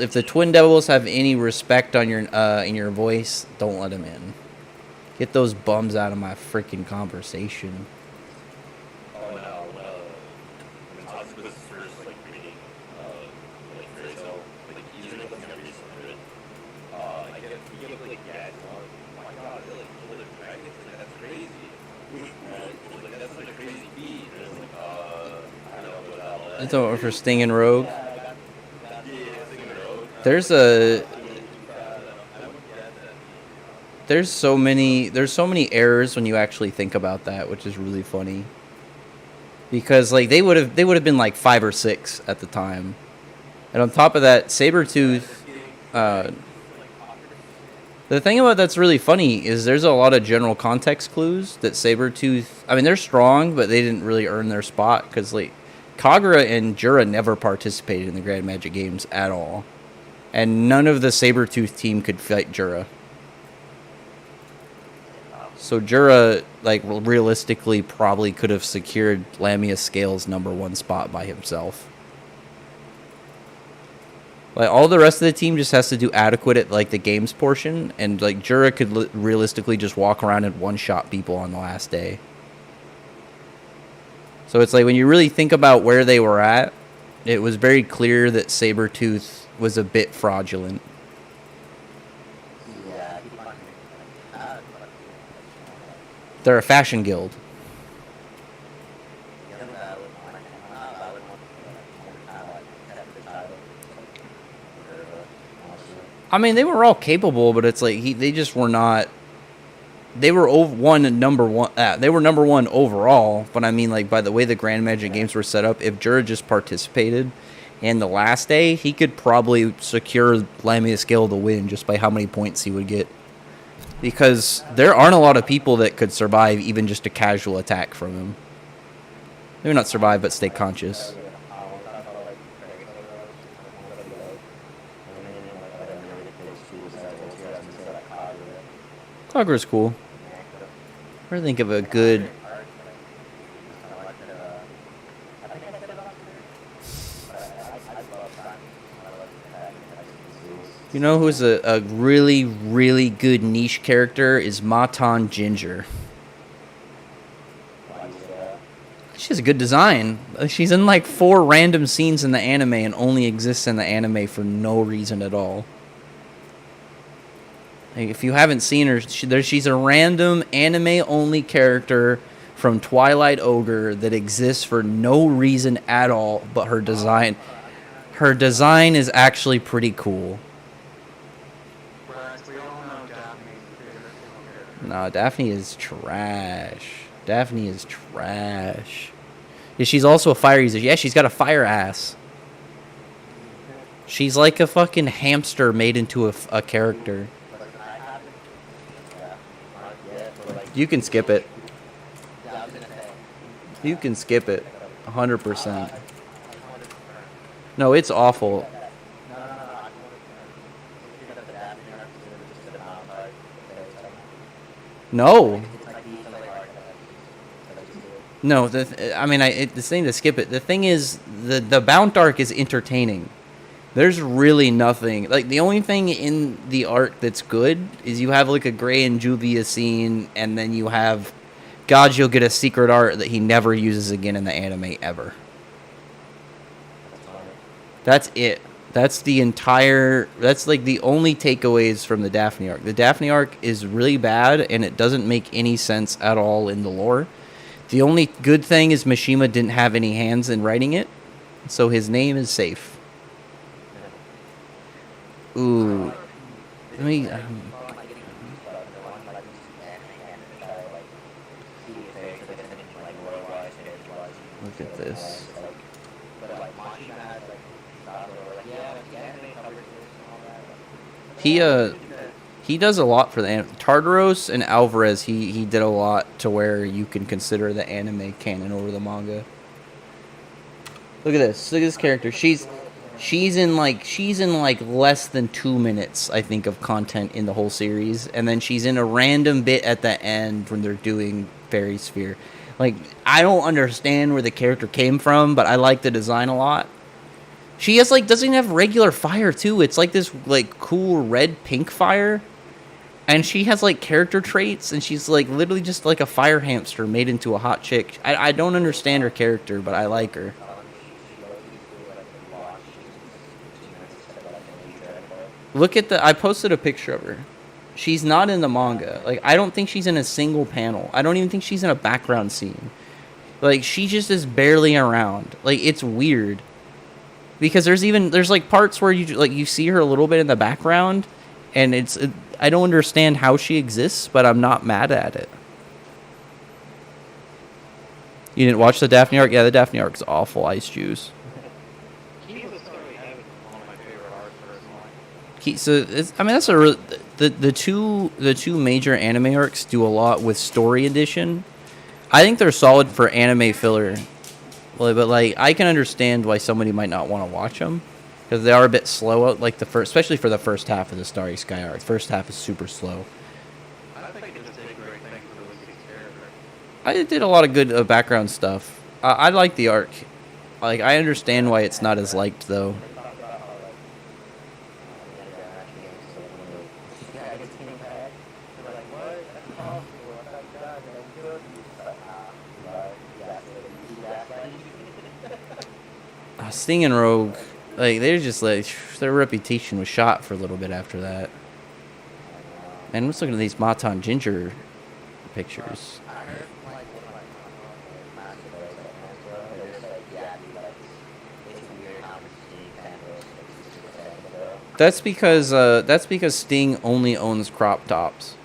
have any respect on your in your voice, don't let them in. Get those bums out of my freaking conversation. Oh no, Octopus first like reading like fairy tale, like even if it's never used to it. I get like gags on, oh my god, they like kill the dragon, like that's crazy. Like that's like a crazy feat. It's like I don't know what all that. It's over for Sting and Rogue. There's so many errors when you actually think about that, which is really funny. Because like they would have been like 5 or 6 at the time. And on top of that, Sabretooth the thing about that's really funny is there's a lot of general context clues that Sabretooth, I mean they're strong, but they didn't really earn their spot cuz like Kagura and Jura never participated in the Grand Magic Games at all. And none of the Sabretooth team could fight Jura. So Jura, like, realistically probably could have secured Lamia Scales' #1 spot by himself. Like, all the rest of the team just has to do adequate at, like, the games portion. And, like, Jura could realistically just walk around and one-shot people on the last day. So it's like when you really think about where they were at, it was very clear that Sabretooth was a bit fraudulent. Yeah, he fucking They're a fashion guild. I mean, they were all capable, but it's like they just were not. They were number one. They were number one overall, but I mean, like by the way the Grand Magic games were set up, if Jura just participated in the last day, he could probably secure Lamia's Scale the win just by how many points he would get. Because there aren't a lot of people that could survive even just a casual attack from him. Maybe not survive, but stay conscious. Kagura's cool. I'm trying to think of a good... You know who's a really, really good niche character is Matan Ginger. She has a good design. She's in like 4 random scenes in the anime and only exists in the anime for no reason at all. Like, if you haven't seen her, she's a random anime-only character from Twilight Ogre that exists for no reason at all, but her design is actually pretty cool. Whereas we all know Daphne's favorite character. Nah, Daphne is trash. Daphne is trash. Yeah, she's also a fire user. Yeah, she's got a fire ass. She's like a fucking hamster made into a character. You can skip it. You can skip it. 100%. No, it's awful. No. No, the thing to skip it. The thing is, the Bount arc is entertaining. There's really nothing. Like, the only thing in the arc that's good is you have, like, a Gray and Juvia scene, and then you have Gajio get a secret art that he never uses again in the anime ever. That's it. That's like the only takeaways from the Daphne arc. The Daphne arc is really bad, and it doesn't make any sense at all in the lore. The only good thing is Mishima didn't have any hands in writing it, so his name is safe. Ooh. Let me... look at this. He does a lot for the anime. Tartaros and Alvarez, he did a lot to where you can consider the anime canon over the manga. Look at this. Look at this character. She's in like less than 2 minutes, I think, of content in the whole series, and then she's in a random bit at the end when they're doing Fairy Sphere. Like, I don't understand where the character came from, but I like the design a lot. She has doesn't have regular fire too. It's like this cool red pink fire. And she has character traits, and she's literally just like a fire hamster made into a hot chick. I don't understand her character, but I like her. Look at I posted a picture of her. She's not in the manga. I don't think she's in a single panel. I don't even think she's in a background scene. She just is barely around. It's weird. Because there's parts where you see her a little bit in the background, and I don't understand how she exists, but I'm not mad at it. You didn't watch the Daphne arc? Yeah, the Daphne arc is awful. Ice Juice. Keys of Story Heaven is one of my favorite arcs personally. The two major anime arcs do a lot with story addition. I think they're solid for anime filler. But I can understand why somebody might not want to watch them, because they are a bit slow. Especially for the first half of the Starry Sky arc. First half is super slow. I think it just did great things for Lucy's character. I did a lot of good background stuff. I like the arc. I understand why it's not as liked though. Sting and Rogue, like they're just like their reputation was shot for a little bit after that. And I'm just looking at these Matan Ginger pictures. I heard like one of my master boys like Natsu, they're just like, yeah, dude, like it's weird how much Sting kind of goes like 60% That's because Sting only owns crop tops.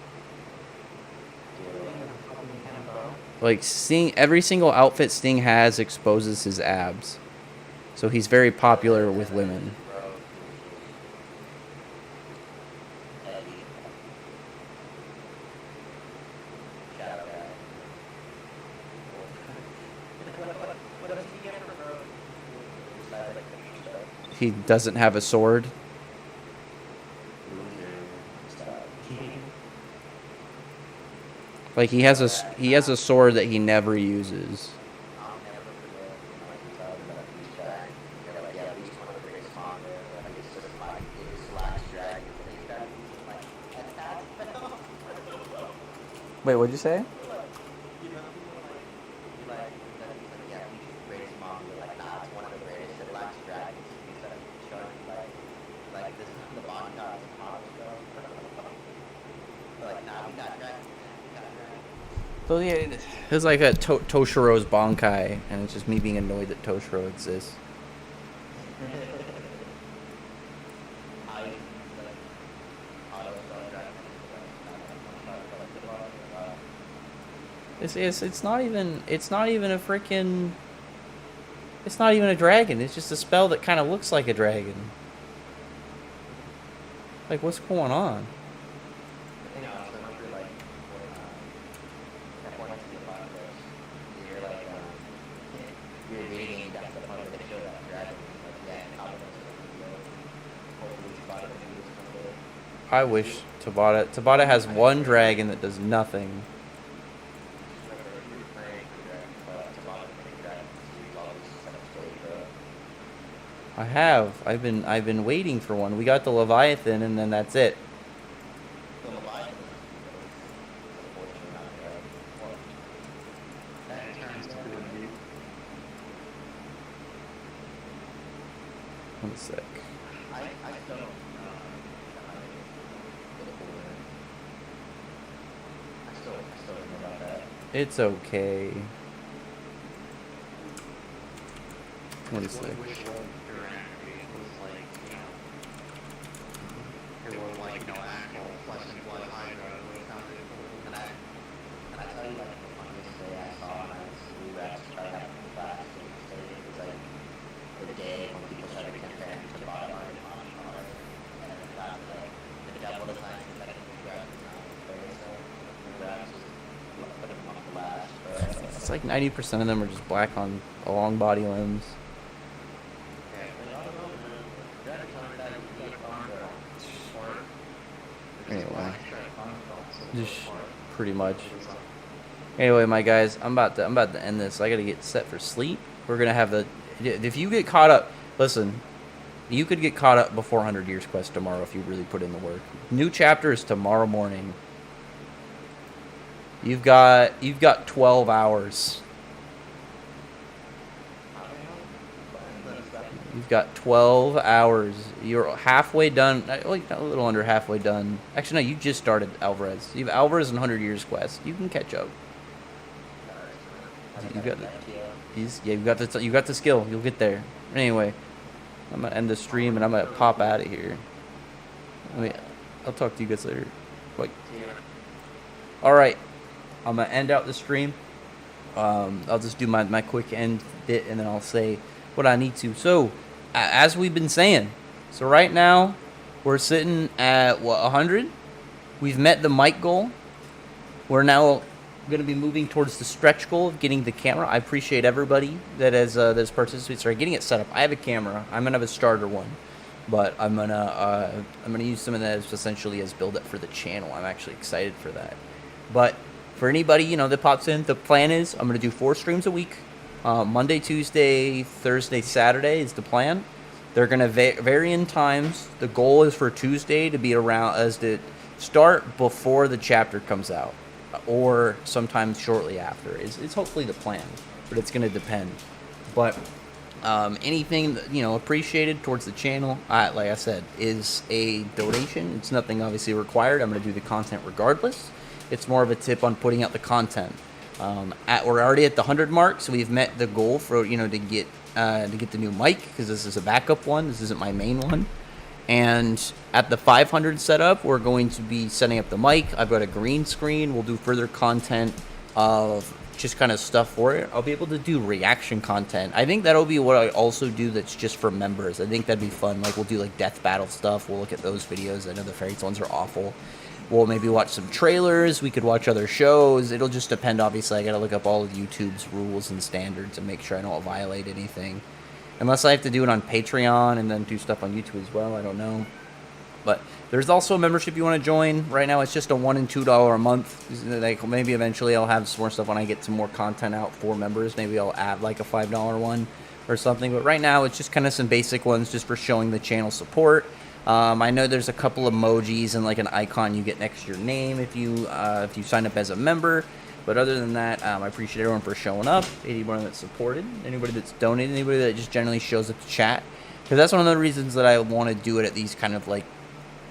Like Sting, every single outfit Sting has exposes his abs, so he's very popular with women. He doesn't have a sword. Like he has a sword that he never uses. Wait, what'd you say? So yeah, it's like a Toshiro's Bankai, and it's just me being annoyed that Toshiro exists. It's not even a freaking. It's not even a dragon. It's just a spell that kind of looks like a dragon. Like, what's going on? I wish Tabata has one dragon that does nothing. I've been waiting for one. We got the Leviathan, and then that's it. One sec. It's okay. What is that? It's like 90% of them are just black on along body limbs. Anyway, just pretty much. Anyway, my guys, I'm about to end this. I gotta get set for sleep. We're gonna have if you get caught up, listen, you could get caught up before 100 Years Quest tomorrow if you really put in the work. New chapter is tomorrow morning. You've got 12 hours. You've got 12 hours. You're halfway done. Like a little under halfway done. Actually, no. You just started Alvarez. You have Alvarez and 100 Years Quest. You can catch up. You got the skill. You'll get there. Anyway, I'm gonna end the stream and I'm gonna pop out of here. I'll talk to you guys later. Bye. All right. I'm going to end out the stream. I'll just do my quick end bit, and then I'll say what I need to. So, as we've been saying, so right now, we're sitting at, 100? We've met the mic goal. We're now going to be moving towards the stretch goal of getting the camera. I appreciate everybody that has participated. Sorry, getting it set up. I have a camera. I'm going to have a starter one. But I'm gonna use some of that as essentially as build up for the channel. I'm actually excited for that. But for anybody, that pops in, the plan is I'm going to do 4 streams a week. Monday, Tuesday, Thursday, Saturday is the plan. They're going to vary in times. The goal is for Tuesday to be to start before the chapter comes out. Or sometime shortly after. It's hopefully the plan. But it's going to depend. But Anything that, appreciated towards the channel, like I said, is a donation. It's nothing obviously required. I'm going to do the content regardless. It's more of a tip on putting out the content. We're already at the 100 mark, so we've met the goal for to get the new mic, because this is a backup one. This isn't my main one. And at the 500 setup, we're going to be setting up the mic. I've got a green screen. We'll do further content of just kind of stuff for it. I'll be able to do reaction content. I think that'll be what I also do that's just for members. I think that'd be fun. Like, we'll do like death battle stuff. We'll look at those videos. I know the fairy tale ones are awful. We'll maybe watch some trailers. We could watch other shows. It'll just depend. Obviously, I got to look up all of YouTube's rules and standards and make sure I don't violate anything. Unless I have to do it on Patreon and then do stuff on YouTube as well. I don't know. But there's also a membership you want to join. Right now, it's just a $1 and $2 a month. Like, maybe eventually I'll have some more stuff when I get some more content out for members. Maybe I'll add like a $5 one or something. But right now, it's just kind of some basic ones just for showing the channel support. I know there's a couple emojis and like an icon you get next to your name if you sign up as a member. But other than that, I appreciate everyone for showing up. Anyone that's supported, anybody that's donated, anybody that just generally shows up to chat. Because that's one of the reasons that I want to do it at these kind of like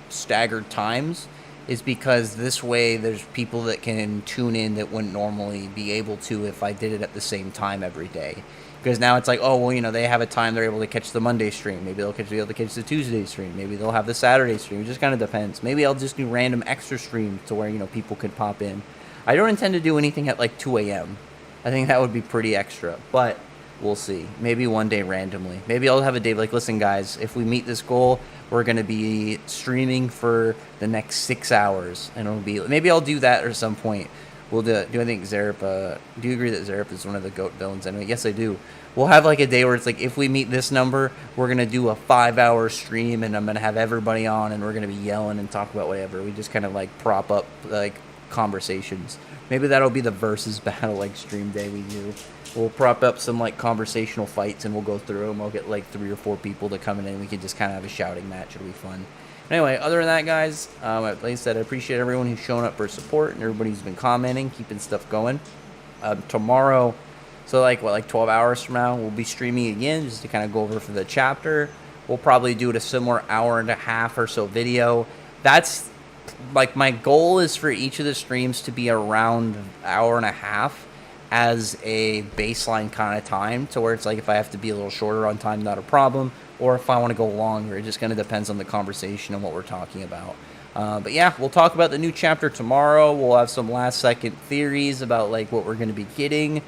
staggered times, is because this way there's people that can tune in that wouldn't normally be able to if I did it at the same time every day. Because now it's like, oh, well, they have a time they're able to catch the Monday stream. Maybe they'll be able to catch the Tuesday stream. Maybe they'll have the Saturday stream. It just kind of depends. Maybe I'll just do random extra streams to where, people could pop in. I don't intend to do anything at like 2 a.m. I think that would be pretty extra, but we'll see. Maybe one day randomly. Maybe I'll have a day like, listen, guys, if we meet this goal, we're going to be streaming for the next 6 hours. And it'll be, maybe I'll do that at some point. We'll do it. Do I think Zerep, do you agree that Zerep is one of the GOAT villains? I mean, yes, I do. We'll have like a day where it's like, if we meet this number, we're going to do a 5-hour stream and I'm going to have everybody on and we're going to be yelling and talk about whatever. We just kind of like prop up like conversations. Maybe that'll be the versus battle like stream day we do. We'll prop up some like conversational fights and we'll go through them. We'll get like 3 or 4 people to come in and we can just kind of have a shouting match. It'll be fun. Anyway, other than that, guys, like I said, I appreciate everyone who's shown up for support and everybody who's been commenting, keeping stuff going. Tomorrow, so like 12 hours from now, we'll be streaming again just to kind of go over for the chapter. We'll probably do it a similar hour and a half or so video. That's like my goal is for each of the streams to be around an hour and a half as a baseline kind of time, to where it's like if I have to be a little shorter on time, not a problem. Or if I want to go longer, it just kind of depends on the conversation and what we're talking about. But yeah, we'll talk about the new chapter tomorrow. We'll have some last second theories about like what we're going to be getting.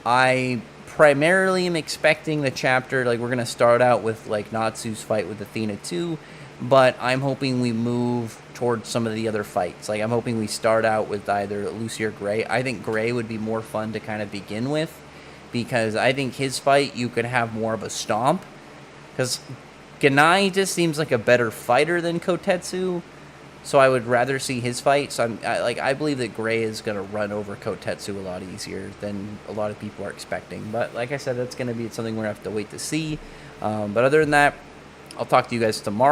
I primarily am expecting the chapter, like we're going to start out with like Natsu's fight with Athena 2, but I'm hoping we move towards some of the other fights. Like I'm hoping we start out with either Lucy or Gray. I think Gray would be more fun to kind of begin with, because I think his fight you could have more of a stomp. Because Ganai just seems like a better fighter than Kotetsu, so I would rather see his fight. So I believe that Gray is going to run over Kotetsu a lot easier than a lot of people are expecting. But like I said, that's going to be something we're going to have to wait to see. But other than that, I'll talk to you guys tomorrow.